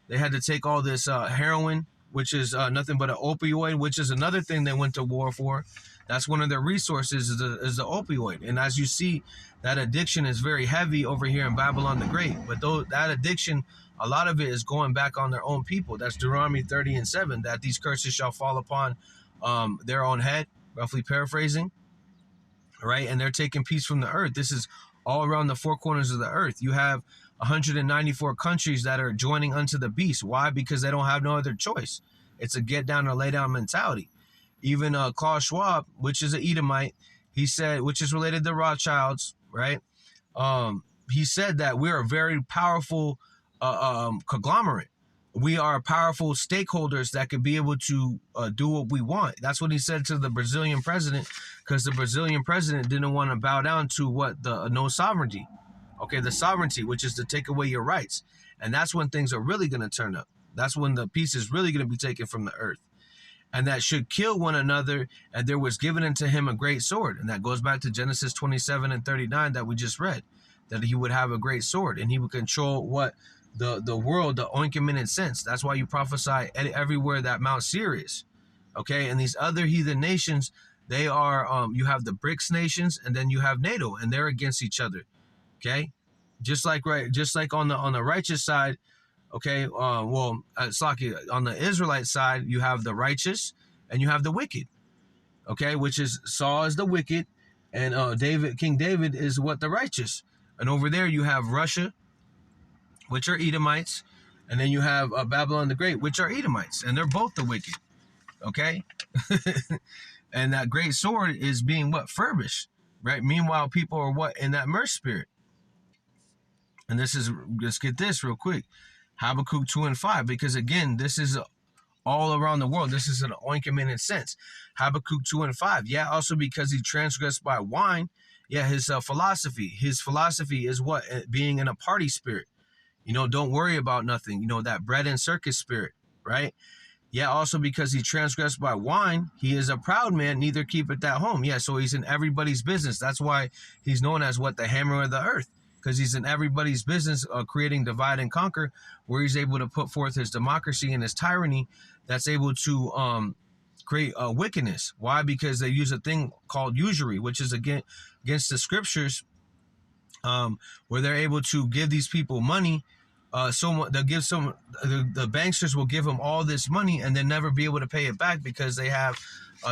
They had to take all this heroin, which is nothing but an opioid, which is another thing they went to war for. That's one of their resources is the opioid. And as you see, that addiction is very heavy over here in Babylon the Great. But that addiction, a lot of it is going back on their own people. That's Deuteronomy 30:7, that these curses shall fall upon their own head, roughly paraphrasing. Right? And they're taking peace from the earth. This is all around the four corners of the earth. You have 194 countries that are joining unto the beast. Why? Because they don't have no other choice. It's a get down or lay down mentality. Even Klaus Schwab, which is an Edomite, he said, which is related to Rothschilds, right? He said that we're a very powerful conglomerate. We are powerful stakeholders that could be able to do what we want. That's what he said to the Brazilian president, because the Brazilian president didn't want to bow down to the no sovereignty. Okay, the sovereignty, which is to take away your rights. And that's when things are really going to turn up. That's when the peace is really going to be taken from the earth. And that should kill one another. And there was given unto him a great sword. And that goes back to Genesis 27:39 that we just read. That he would have a great sword. And he would control the world, the ointment and sense. That's why you prophesy everywhere that Mount Seir is. Okay, and these other heathen nations, they are, you have the BRICS nations, and then you have NATO, and they're against each other. Okay, just like on the righteous side. Okay, it's like on the Israelite side, you have the righteous and you have the wicked. Okay, which is Saul is the wicked, and King David is the righteous. And over there you have Russia, which are Edomites, and then you have Babylon the Great, which are Edomites, and they're both the wicked. Okay, and that great sword is being furbished, right? Meanwhile, people are in that Mirth spirit. And let's get this real quick. Habakkuk 2:5, because again, this is all around the world. This is an ointment in sense. Habakkuk 2:5. Yeah, also because he transgressed by wine. Yeah, his philosophy. His philosophy is what? Being in a party spirit. Don't worry about nothing. That bread and circus spirit, right? Yeah, also because he transgressed by wine, he is a proud man, neither keepeth at home. Yeah, so he's in everybody's business. That's why he's known as what? The hammer of the earth, because he's in everybody's business, creating divide and conquer, where he's able to put forth his democracy and his tyranny that's able to create wickedness. Why? Because they use a thing called usury, which is against the scriptures, where they're able to give these people money. They'll give the banksters will give them all this money and then never be able to pay it back because they have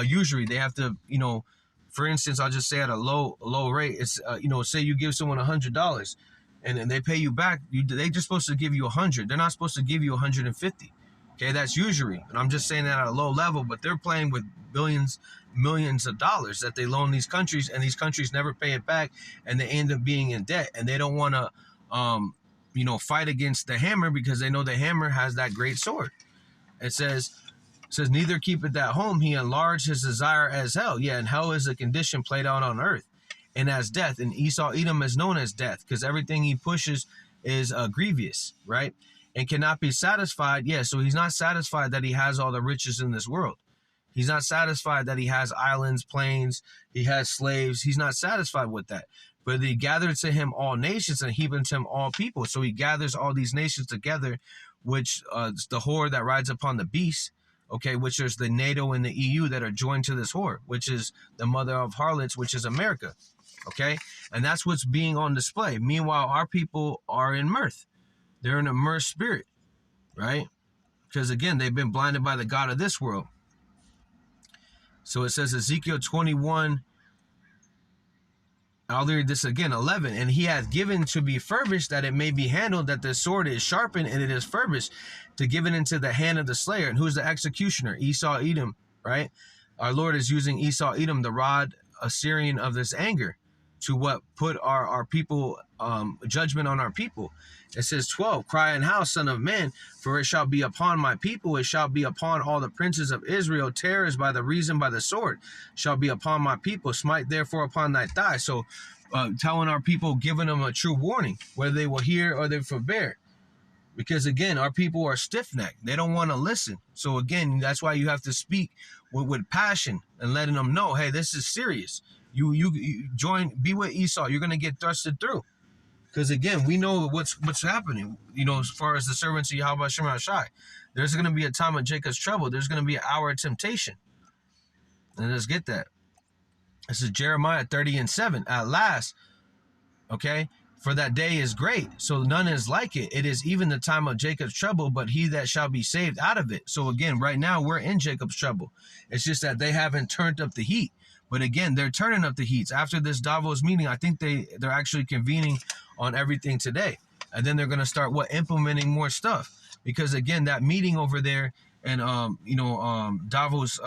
usury. They have to, for instance, I'll just say at a low rate, it's say you give someone $100 and they pay you back, they're just supposed to give you 100. They're not supposed to give you 150. Okay, that's usury. And I'm just saying that at a low level, but they're playing with millions of dollars that they loan these countries, and these countries never pay it back, and they end up being in debt, and they don't want to fight against the hammer because they know the hammer has that great sword. It says, neither keepeth at home, he enlarged his desire as hell. Yeah, and hell is a condition played out on earth, and as death. And Esau Edom is known as death because everything he pushes is grievous, right? And cannot be satisfied. Yeah, so he's not satisfied that he has all the riches in this world. He's not satisfied that he has islands, plains, he has slaves. He's not satisfied with that. But he gathered to him all nations and heaped to him all people. So he gathers all these nations together, which is the whore that rides upon the beast, okay, which is the NATO and the EU that are joined to this whore, which is the mother of harlots, which is America, okay? And that's what's being on display. Meanwhile, our people are in mirth. They're in a mirth spirit, right? Because, again, they've been blinded by the God of this world. So it says Ezekiel 21, I'll read this again, 11. And he hath given to be furbished, that it may be handled, that the sword is sharpened, and it is furbished, to give it into the hand of the slayer. And who's the executioner? Esau Edom, right? Our Lord is using Esau Edom, the rod Assyrian of this anger, to what? Put our people, judgment on our people. It says 12, cry in house, son of man, for it shall be upon my people, it shall be upon all the princes of Israel. Terrors by the sword shall be upon my people. Smite therefore upon thy thigh. So telling our people, giving them a true warning, whether they will hear or they forbear. Because again, our people are stiff-necked. They don't want to listen. So again, that's why you have to speak with passion and letting them know, hey, this is serious. You join, be with Esau, you're going to get thrusted through. Because again, we know what's happening, as far as the servants of Yahweh Shem Shai. There's going to be a time of Jacob's trouble. There's going to be an hour of temptation. And let's get that. This is Jeremiah 30:7. At last, okay, for that day is great, so none is like it. It is even the time of Jacob's trouble, but he that shall be saved out of it. So again, right now, we're in Jacob's trouble. It's just that they haven't turned up the heat. But again, they're turning up the heats. After this Davos meeting, I think they're actually convening on everything today. And then they're going to start implementing more stuff. Because again, that meeting over there in Davos,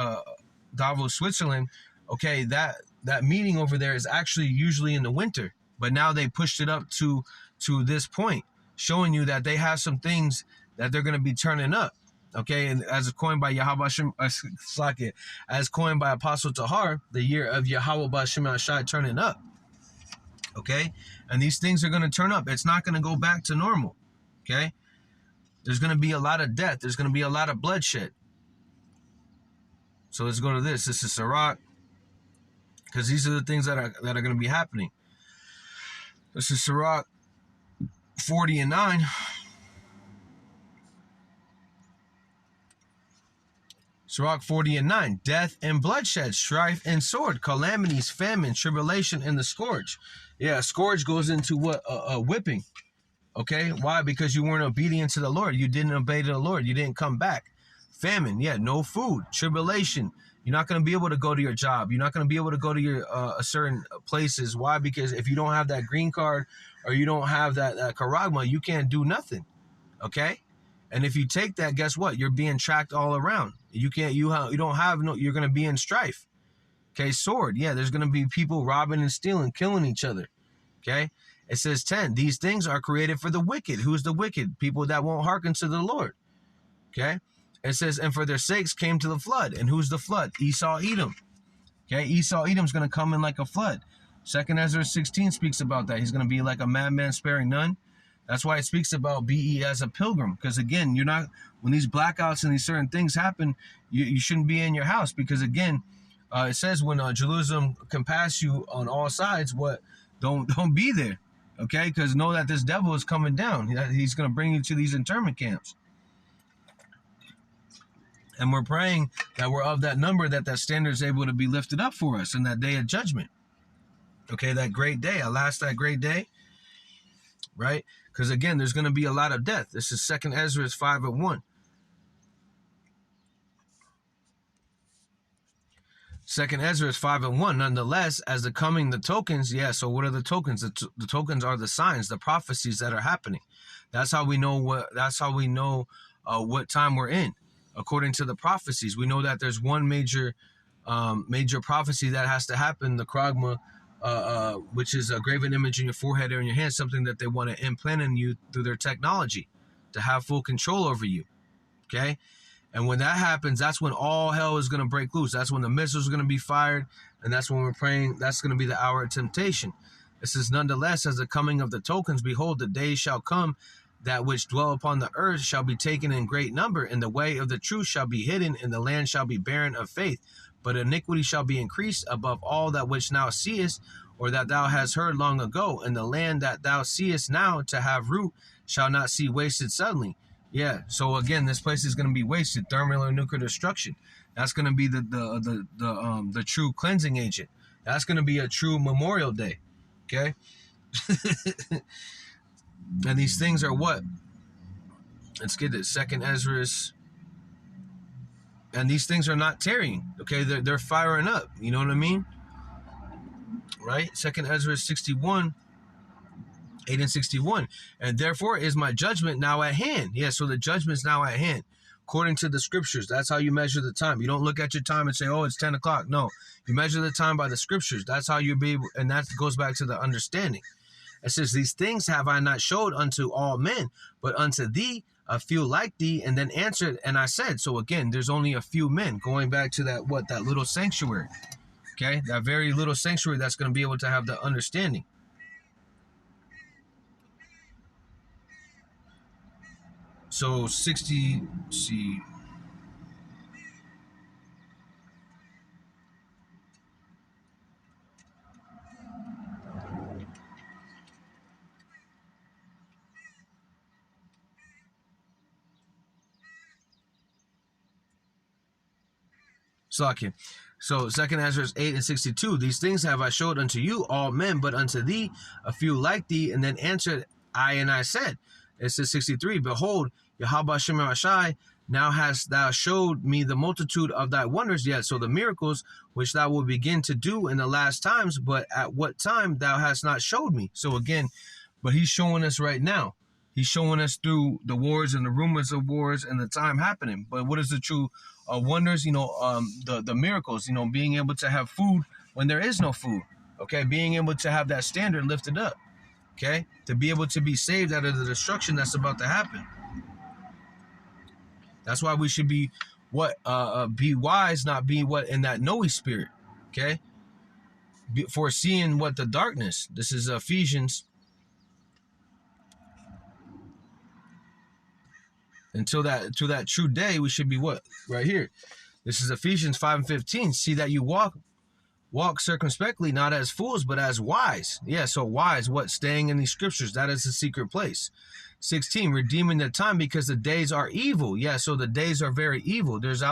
Switzerland, okay, that meeting over there is actually usually in the winter. But now they pushed it up to this point, showing you that they have some things that they're going to be turning up. Okay, and as coined by Yahweh as coined by Apostle Tahar, the year of Yahweh Ba'Shem Shai turning up. Okay, and these things are going to turn up. It's not going to go back to normal. Okay, there's going to be a lot of death. There's going to be a lot of bloodshed. So let's go to this. This is Sirach, because these are the things that are going to be happening. This is Sirach 40:9. Sirach 40:9, death and bloodshed, strife and sword, calamities, famine, tribulation, and the scourge. Yeah, a scourge goes into what? A whipping. Okay, why? Because you weren't obedient to the Lord. You didn't obey the Lord. You didn't come back. Famine, yeah, no food. Tribulation, you're not going to be able to go to your job. You're not going to be able to go to your certain places. Why? Because if you don't have that green card or you don't have that charagma, you can't do nothing. Okay? And if you take that, guess what? You're being tracked all around. You don't have you're going to be in strife. Okay, sword. Yeah, there's going to be people robbing and stealing, killing each other. Okay? It says 10, these things are created for the wicked. Who's the wicked? People that won't hearken to the Lord. Okay? It says, and for their sakes came to the flood. And who's the flood? Esau, Edom. Okay, Esau, Edom's going to come in like a flood. 2nd Ezra 16 speaks about that. He's going to be like a madman sparing none. That's why it speaks about be ye as a pilgrim. Because again, you're not, when these blackouts and these certain things happen, you shouldn't be in your house. Because again, it says when Jerusalem can pass you on all sides, don't be there. Okay, because know that this devil is coming down. He's going to bring you to these internment camps. And we're praying that we're of that number, that standard is able to be lifted up for us in that day of judgment. Okay, that great day, that great day, right? Because again, there's going to be a lot of death. This is 2nd Ezra 5:1. 2nd Ezra 5:1. Nonetheless, as the coming, the tokens, yeah. So what are the tokens? The tokens are the signs, the prophecies that are happening. That's how we know what time we're in. According to the prophecies, we know that there's one major prophecy that has to happen, the Kragma, which is a graven image in your forehead or in your hand, something that they want to implant in you through their technology to have full control over you. Okay? And when that happens, that's when all hell is going to break loose. That's when the missiles are going to be fired, and that's when we're praying. That's going to be the hour of temptation. It says, nonetheless, as the coming of the tokens, behold, the day shall come, that which dwell upon the earth shall be taken in great number, and the way of the truth shall be hidden, and the land shall be barren of faith. But iniquity shall be increased above all that which now seest, or that thou hast heard long ago, and the land that thou seest now to have root shall not see wasted suddenly. Yeah, so again, this place is going to be wasted, thermal or nuclear destruction. That's going to be the true cleansing agent. That's going to be a true Memorial Day. Okay. And these things are what? Let's get it. 2nd Ezra's. And these things are not tarrying. Okay, they're firing up. You know what I mean? Right? 2nd Ezra 61, 8 and 61. And therefore is my judgment now at hand. Yeah, so the judgment's now at hand. According to the scriptures, that's how you measure the time. You don't look at your time and say, oh, it's 10 o'clock. No, you measure the time by the scriptures. That's how you be able, and that goes back to the understanding. It says, these things have I not showed unto all men, but unto thee, a few like thee. And then answered, and I said, so again, there's only a few men, going back to that little sanctuary. Okay, that very little sanctuary that's going to be able to have the understanding. So 60, see. Slakia. So 2nd Ezra 8 and 62. These things have I showed unto you, all men, but unto thee, a few like thee. And then answered I, and I said, it says 63, behold, Yahweh Shem Rashai, now hast thou showed me the multitude of thy wonders yet. So the miracles which thou will begin to do in the last times, but at what time thou hast not showed me. So again, but he's showing us right now. He's showing us through the wars and the rumors of wars and the time happening. But what is the true wonders? The miracles, being able to have food when there is no food. Okay, being able to have that standard lifted up. Okay, to be able to be saved out of the destruction that's about to happen. That's why we should be be wise, not be in that Noe spirit. Okay, foreseeing the darkness. This is Ephesians. Until that true day, we should be what? Right here. This is Ephesians 5 and 15. See that you walk circumspectly, not as fools, but as wise. Yeah, so wise, what? Staying in these scriptures. That is the secret place. 16, redeeming the time because the days are evil. Yeah, so the days are very evil. There's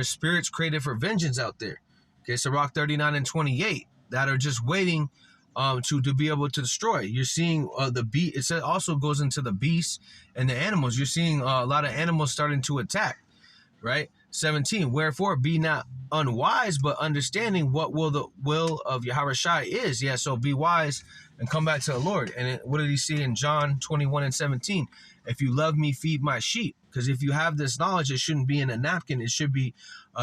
spirits created for vengeance out there. Okay, so Sirach 39 and 28 that are just waiting to be able to destroy. You're seeing the beast. It also goes into the beasts and the animals. You're seeing a lot of animals starting to attack, right? 17, wherefore be not unwise, but understanding what the will of Yahawashi is. Yeah, so be wise and come back to the Lord. And what did he say in John 21 and 17? If you love me, feed my sheep. Because if you have this knowledge, it shouldn't be in a napkin. It should be,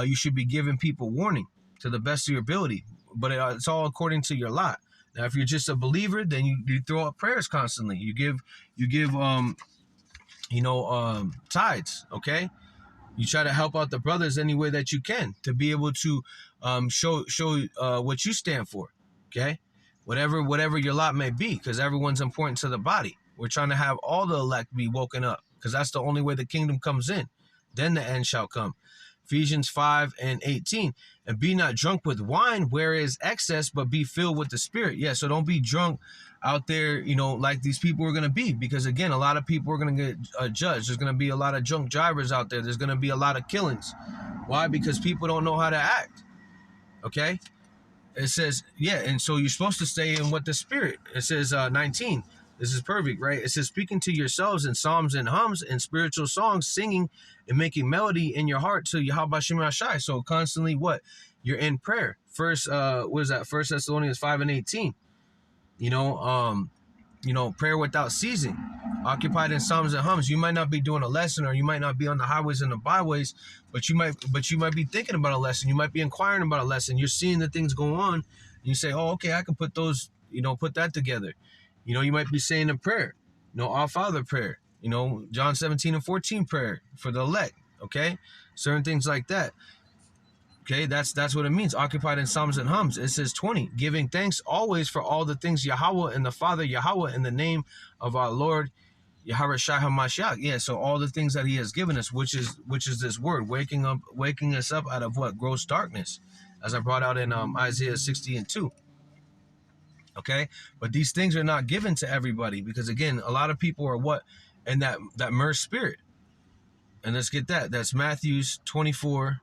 you should be giving people warning to the best of your ability. But it's all according to your lot. Now, if you're just a believer, then you throw up prayers constantly. You give tithes, okay? You try to help out the brothers any way that you can to be able to show what you stand for. Okay, whatever your lot may be, because everyone's important to the body. We're trying to have all the elect be woken up, because that's the only way the kingdom comes in. Then the end shall come. Ephesians 5:18. And be not drunk with wine, where is excess, but be filled with the Spirit. Yeah, so don't be drunk out there, like these people are going to be. Because, again, a lot of people are going to get judged. There's going to be a lot of drunk drivers out there. There's going to be a lot of killings. Why? Because people don't know how to act. Okay? It says, yeah, and so you're supposed to stay in what the Spirit. It says 19. This is perfect, right? It says, speaking to yourselves in psalms and hymns and spiritual songs, singing and making melody in your heart to Yahweh Shem Shai. So constantly what? You're in prayer. First, what is that? 1 Thessalonians 5:18. Prayer without ceasing. Occupied in psalms and hymns. You might not be doing a lesson, or you might not be on the highways and the byways, but you might be thinking about a lesson. You might be inquiring about a lesson. You're seeing the things go on. And you say, oh, okay, I can put those, put that together. You might be saying a prayer, Our Father prayer, John 17:14 prayer for the elect, okay? Certain things like that, okay? That's what it means, occupied in psalms and hymns. It says 20, giving thanks always for all the things Yahweh and the Father Yahweh in the name of our Lord Yahweh Shai HaMashiach. Yeah, so all the things that he has given us, which is this word, waking us up out of what? Gross darkness, as I brought out in Isaiah 60:2. Okay, but these things are not given to everybody, because again, a lot of people are what? In that Mirth spirit. And let's get that. That's Matthew 24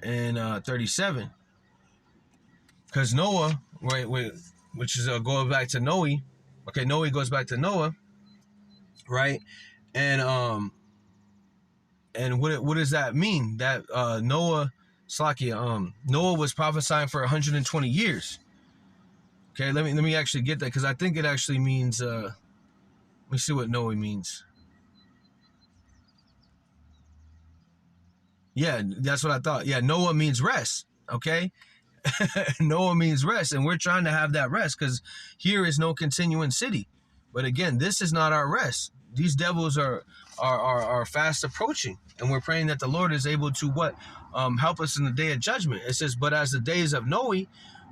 and 37. Because Noah, which is going back to Noah. Okay, Noah goes back to Noah, right? And what does that mean? That Noah was prophesying for 120 years. Okay, let me actually get that, because I think it actually means, let me see what Noah means. Yeah, that's what I thought. Yeah, Noah means rest, okay? Noah means rest, and we're trying to have that rest, because here is no continuing city. But again, this is not our rest. These devils are fast approaching, and we're praying that the Lord is able to help us in the day of judgment. It says, but as the days of Noah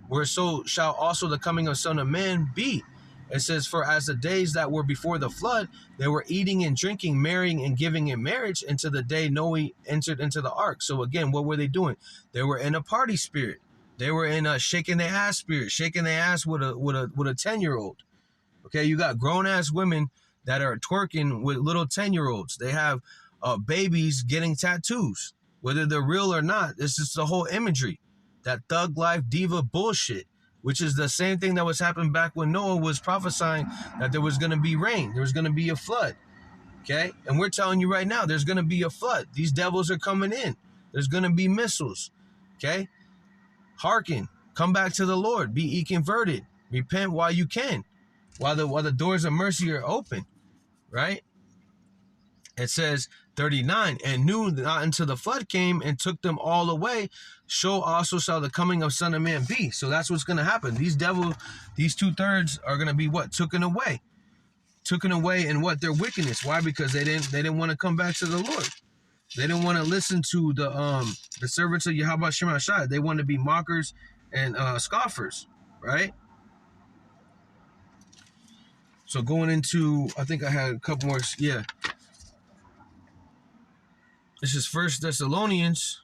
were, so shall also the coming of Son of Man be. It says, for as the days that were before the flood, they were eating and drinking, marrying and giving in marriage, until the day Noah entered into the ark. So again, what were they doing? They were in a party spirit. They were in a shaking their ass spirit, shaking their ass with a 10-year-old. Okay, you got grown ass women that are twerking with little 10-year-olds. They have babies getting tattoos, whether they're real or not. It's just the whole imagery, that thug life diva bullshit, which is the same thing that was happening back when Noah was prophesying that there was going to be rain, there was going to be a flood. Okay, and we're telling you right now, there's going to be a flood. These devils are coming in. There's going to be missiles. Okay, hearken, come back to the Lord, be ye converted, repent while you can, while the doors of mercy are open, right? It says 39, and knew not until the flood came and took them all away, so also shall the coming of Son of Man be. So that's what's going to happen. These devils, these 2/3 are going to be what? Taken away in what? Their wickedness. Why? Because they didn't want to come back to the Lord. They didn't want to listen to the servants of Yahweh Shem Shai. They wanted to be mockers and scoffers, right? So going into, I think I had a couple more. Yeah. This is 1 Thessalonians.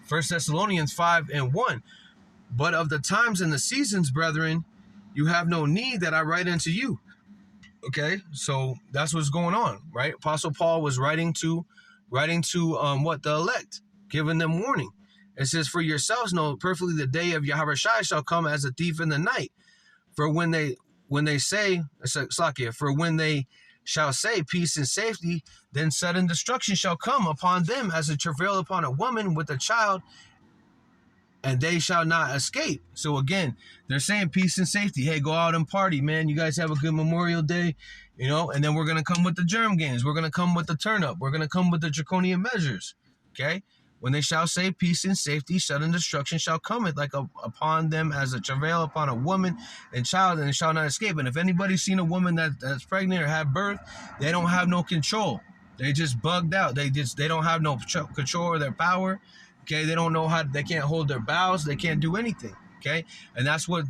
First Thessalonians 5:1. But of the times and the seasons, brethren, you have no need that I write unto you. Okay, so that's what's going on, right? Apostle Paul was writing to what? The elect, giving them warning. It says, for yourselves know perfectly the day of Yahweh Shai shall come as a thief in the night. For when they say, for when they shall say peace and safety, then sudden destruction shall come upon them as a travail upon a woman with a child, and they shall not escape. So again, they're saying peace and safety. Hey, go out and party, man. You guys have a good Memorial Day, and then we're going to come with the germ games. We're going to come with the turn up. We're going to come with the draconian measures. Okay. When they shall say peace and safety, sudden destruction shall come like upon them as a travail upon a woman and child, and it shall not escape. And if anybody's seen a woman that's pregnant or have birth, they don't have no control. They just bugged out. They don't have no control of their power. Okay, they don't know how. They can't hold their bowels. They can't do anything. Okay, and that's what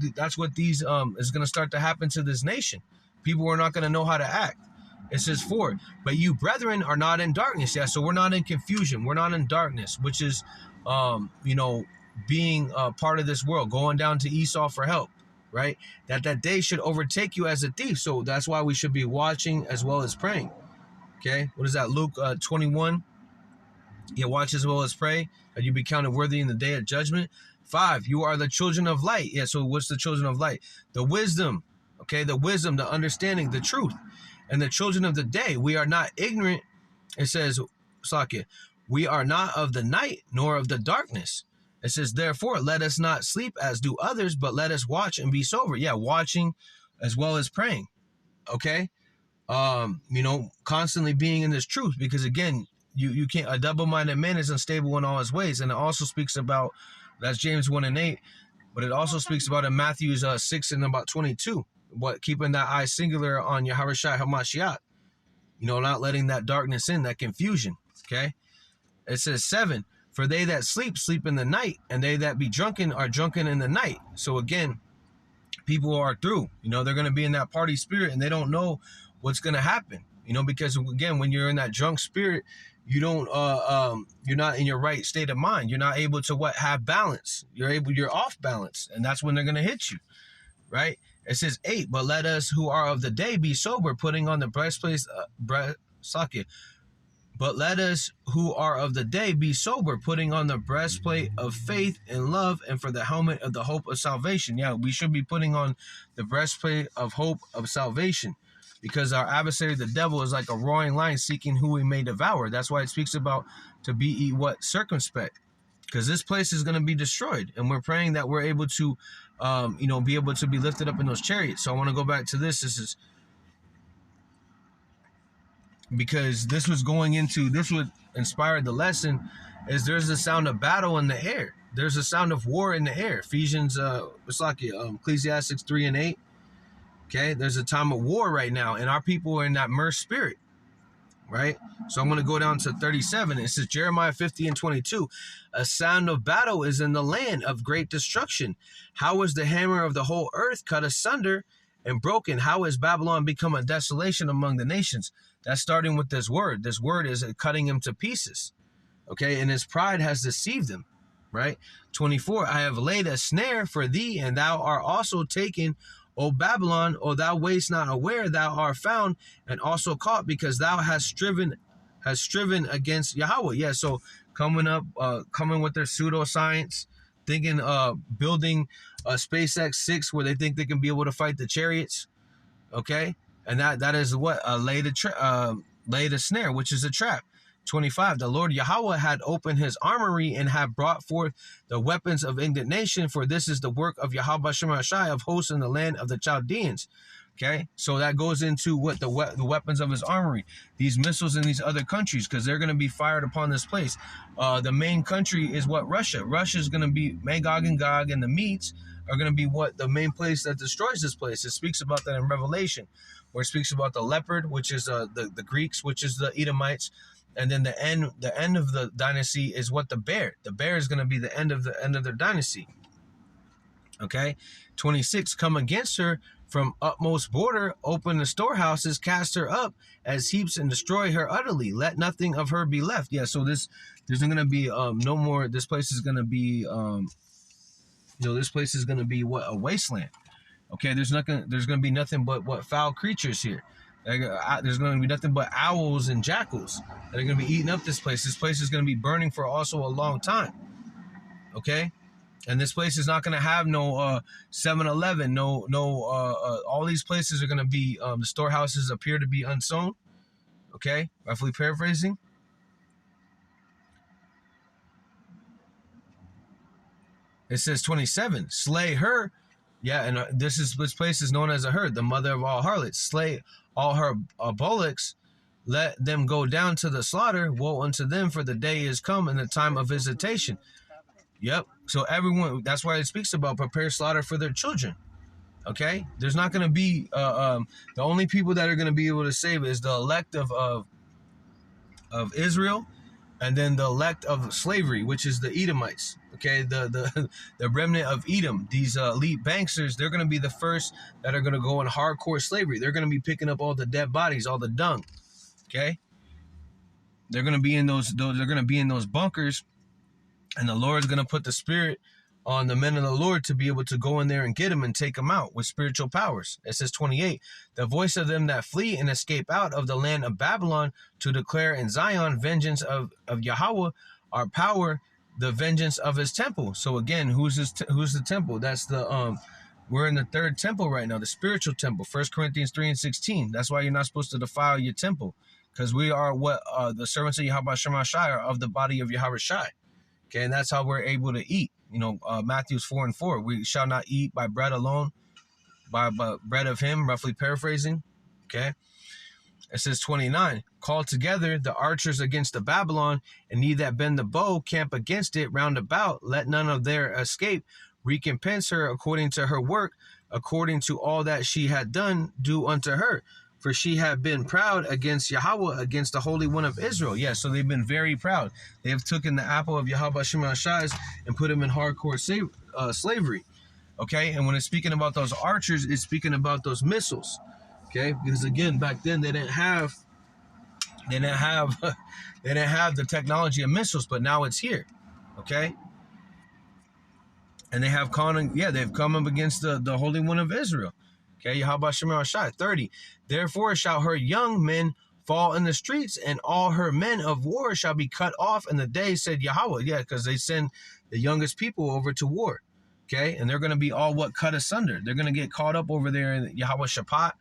these is going to start to happen to this nation. People are not going to know how to act. It says, but you brethren are not in darkness. Yeah, so we're not in confusion. We're not in darkness, which is, being part of this world, going down to Esau for help, right? That day should overtake you as a thief. So that's why we should be watching as well as praying. Okay, what is that? Luke 21. Yeah, watch as well as pray, and you be counted worthy in the day of judgment. 5, you are the children of light. Yeah, so what's the children of light? The wisdom, okay, the wisdom, the understanding, the truth. And the children of the day, we are not ignorant. It says, Slakia, we are not of the night, nor of the darkness. It says, therefore, let us not sleep as do others, but let us watch and be sober. Yeah, watching as well as praying. Okay? Constantly being in this truth, because again, you can't, a double-minded man is unstable in all his ways. And it also speaks about, that's James 1:8, but it also speaks about in Matthew 6 and about 22. What, keeping that eye singular on Yahawashi Hamashiach, not letting that darkness in, that confusion. Okay, it says 7, for they that sleep in the night, and they that be drunken are drunken in the night. So again, people are through, they're going to be in that party spirit, and they don't know what's going to happen, because again, when you're in that drunk spirit, you don't you're not in your right state of mind. You're not able to have balance. You're off balance, and that's when they're going to hit you, right? It says 8, but let us who are of the day be sober, putting on the breastplate, but let us who are of the day be sober, putting on the breastplate of faith and love, and for the helmet of the hope of salvation. Yeah, we should be putting on the breastplate of hope of salvation, because our adversary, the devil, is like a roaring lion seeking who he may devour. That's why it speaks about to be circumspect, because this place is going to be destroyed, and we're praying that we're able to be able to be lifted up in those chariots. So I want to go back to this. This is because this would inspire the lesson, is there's a sound of battle in the air. There's a sound of war in the air. Ephesians, Ecclesiastes 3:8. Okay, there's a time of war right now, and our people are in that Mirth spirit, right? So I'm going to go down to 37. It says, Jeremiah 50:22, a sound of battle is in the land of great destruction. How is the hammer of the whole earth cut asunder and broken? How is Babylon become a desolation among the nations? That's starting with this word. This word is cutting him to pieces, okay? And his pride has deceived him, right? 24, I have laid a snare for thee, and thou art also taken, O Babylon, O thou wast not aware, thou art found and also caught, because thou hast striven against Yahweh. Yeah, so coming with their pseudoscience, thinking building a SpaceX 6 where they think they can be able to fight the chariots. Okay, and that is what laid a snare, which is a trap. 25, the Lord Yahweh had opened his armory and had brought forth the weapons of indignation, for this is the work of Yahweh Shemashai of hosts in the land of the Chaldeans. Okay, so that goes into what the weapons of his armory, these missiles in these other countries, because they're going to be fired upon this place. The main country is what? Russia. Russia is going to be Magog and Gog, and the Medes are going to be what? The main place that destroys this place. It speaks about that in Revelation, where it speaks about the leopard, which is the Greeks, which is the Edomites. And then the end of the dynasty is what? The bear. The bear is going to be the end of their dynasty. Okay, 26, come against her from utmost border, open the storehouses, cast her up as heaps, and destroy her utterly. Let nothing of her be left. Yeah, so there's going to be no more. This place is going to be this place is going to be what? A wasteland. Okay, there's going to be nothing but what? Foul creatures here. There's going to be nothing but owls and jackals that are going to be eating up this place. This place is going to be burning for also a long time. Okay, and this place is not going to have no 7-Eleven, all these places are going to be the storehouses appear to be unsown. Okay, roughly paraphrasing. It says 27, slay her. Yeah, and this place is known as a her, the mother of all harlots. Slay all her bullocks, let them go down to the slaughter. Woe unto them, for the day is come and the time of visitation. Yep. So everyone, that's why it speaks about prepare slaughter for their children. Okay. There's not going to be, the only people that are going to be able to save is the elect of Israel, and then the elect of slavery, which is the Edomites. Okay, the remnant of Edom, these elite banksters, they're going to be the first that are going to go in hardcore slavery. They're going to be picking up all the dead bodies, all the dung. Okay, they're going to be in those they're going to be in those bunkers, and the Lord's going to put the spirit on the men of the Lord to be able to go in there and get them and take them out with spiritual powers. It says 28, the voice of them that flee and escape out of the land of Babylon to declare in Zion vengeance of Yahweh, our power, the vengeance of his temple. So again, who's the temple? That's the we're in the third temple right now, the spiritual temple. 1 Corinthians 3:16. That's why you're not supposed to defile your temple, because we are what the servants of Yahweh Shema Shai are of the body of Yahweh Shai. Okay, and that's how we're able to eat. You know, Matthew 4:4, we shall not eat by bread alone, by bread of him, roughly paraphrasing. Okay. It says 29, call together the archers against the Babylon, and ye that bend the bow camp against it round about. Let none of their escape. Recompense her according to her work, according to all that she had done, do unto her. For she had been proud against Yahweh, against the Holy One of Israel. Yeah, so they've been very proud. They have taken the apple of Yahweh Shema Shai's and put him in hardcore slavery. Okay, and when it's speaking about those archers, it's speaking about those missiles. Okay, because again, back then they didn't have the technology of missiles, but now it's here. Okay, and they've come up against the Holy One of Israel. Okay, Yahweh Shema Shai. 30. Therefore shall her young men fall in the streets, and all her men of war shall be cut off in the day, said Yahweh. Yeah, because they send the youngest people over to war. Okay, and they're going to be all cut asunder. They're going to get caught up over there in Yahweh Shaphat.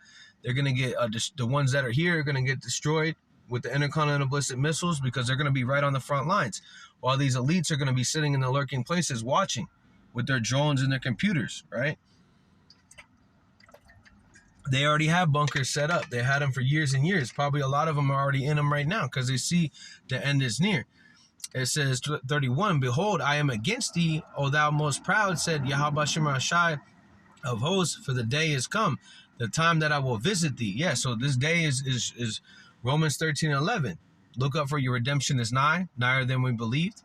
They're going to get the ones that are here are going to get destroyed with the intercontinental ballistic missiles, because they're going to be right on the front lines, while these elites are going to be sitting in the lurking places watching with their drones and their computers, right? They already have bunkers set up. They had them for years and years. Probably a lot of them are already in them right now because they see the end is near. It says 31, behold, I am against thee, O thou most proud, said Yahweh Shema Shai of hosts, for the day is come, the time that I will visit thee. Yeah, so this day is Romans 13:11. Look up, for your redemption is nigh, nigher than we believed,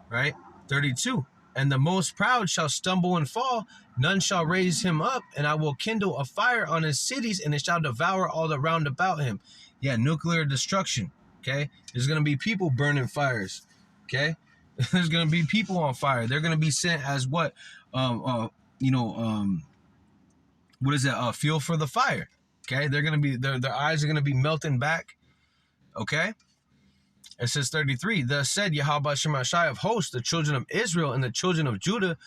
right? 32, and the most proud shall stumble and fall, none shall raise him up, and I will kindle a fire on his cities, and it shall devour all around about him. Yeah, nuclear destruction. Okay, there's going to be people burning fires. Okay, there's going to be people on fire. They're going to be sent as what is it? Fuel for the fire. Okay, they're going to be their eyes are going to be melting back. Okay. It says 33, thus said Yahweh Shema Shai of hosts, the children of Israel and the children of Judah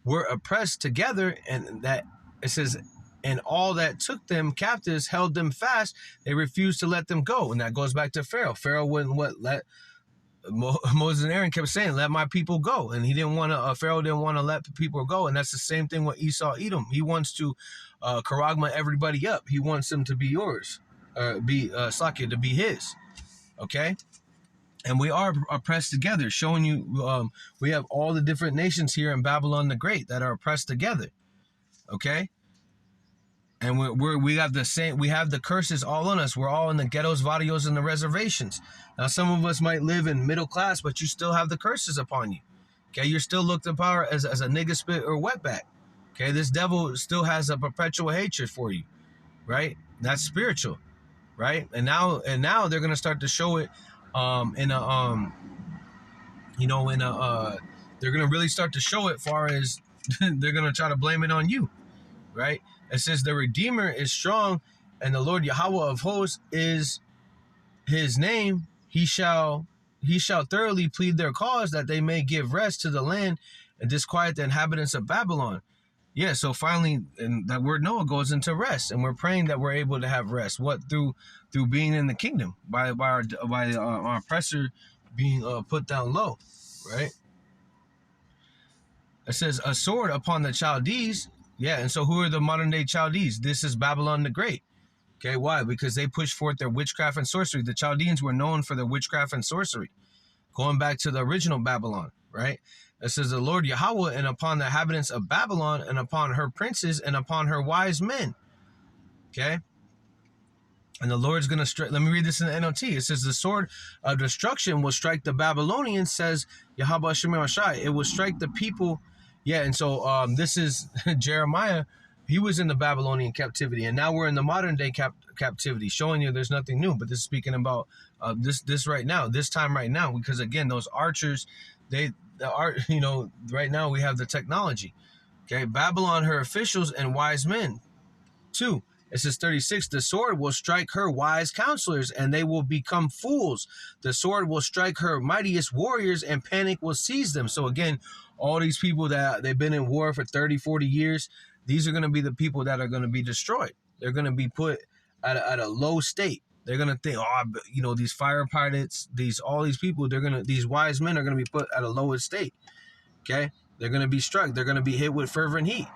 were oppressed together, and that it says, and all that took them captives held them fast. They refused to let them go. And that goes back to Pharaoh. Pharaoh wouldn't let Moses and Aaron kept saying, let my people go. And he didn't want to, Pharaoh didn't want to let the people go. And that's the same thing with Esau, Edom. He wants to charagma everybody up. He wants them to be yours, to be his. Okay. And we are oppressed together, showing you we have all the different nations here in Babylon the Great that are oppressed together. Okay. And we have the same, we have the curses all on us. We're all in the ghettos, vadios, and the reservations. Now, some of us might live in middle class, but you still have the curses upon you. Okay, you're still looked upon as a nigga spit or wetback. Okay, this devil still has a perpetual hatred for you, right? That's spiritual, right? And now they're gonna start to show it, they're gonna really start to show it, far as they're gonna try to blame it on you, right? It says the Redeemer is strong, and the Lord Yahweh of hosts is his name. He shall thoroughly plead their cause, that they may give rest to the land and disquiet the inhabitants of Babylon. Yeah, so finally, and that word Noah goes into rest, and we're praying that we're able to have rest. What? Through being in the kingdom, by our oppressor being put down low, right? It says a sword upon the Chaldees. Yeah, and so who are the modern day Chaldees? This is Babylon the Great. Okay, why? Because they pushed forth their witchcraft and sorcery. The Chaldeans were known for their witchcraft and sorcery, going back to the original Babylon, right? It says the Lord Yahweh, and upon the inhabitants of Babylon, and upon her princes, and upon her wise men. Okay? And the Lord's going to strike. Let me read this in the NLT. It says the sword of destruction will strike the Babylonians, says Yahweh Shemir Shai. It will strike the people. Yeah, and so this is Jeremiah. He was in the Babylonian captivity, and now we're in the modern day captivity, showing you there's nothing new. But this is speaking about this right now, this time right now, because again, those archers, right now we have the technology. Okay, Babylon, her officials and wise men. 2. It says 36, the sword will strike her wise counselors, and they will become fools. The sword will strike her mightiest warriors, and panic will seize them. So again, all these people that they've been in war for 30, 40 years, these are going to be the people that are going to be destroyed. They're going to be put at a low state. They're going to think, these fire pilots, all these people, these wise men are going to be put at a lower state. Okay? They're going to be struck. They're going to be hit with fervent heat.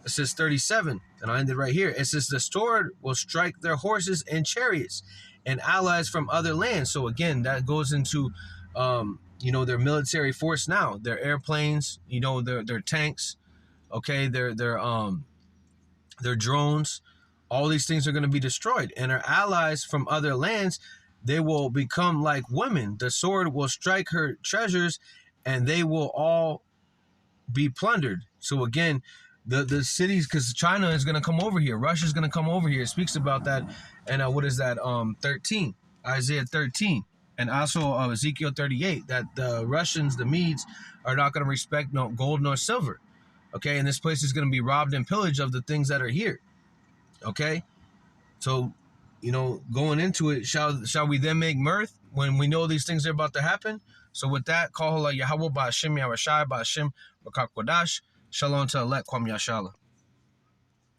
It says 37, and I'll end it right here. It says the sword will strike their horses and chariots and allies from other lands. So again, that goes into, their military force now. Their airplanes, their tanks, okay, their drones. All these things are going to be destroyed. And our allies from other lands, they will become like women. The sword will strike her treasures, and they will all be plundered. So again, the cities, because China is going to come over here. Russia is going to come over here. It speaks about that. And what is that? 13, Isaiah 13. And also Ezekiel 38, that the Russians, the Medes, are not going to respect no gold nor silver. Okay, and this place is going to be robbed and pillaged of the things that are here. Okay, so, going into it, shall we then make mirth when we know these things are about to happen? So with that, call Yahweh Ba'Shem Yahushai Ba'Shem Rakakwadash. Shalom to elect Kwam Yashala.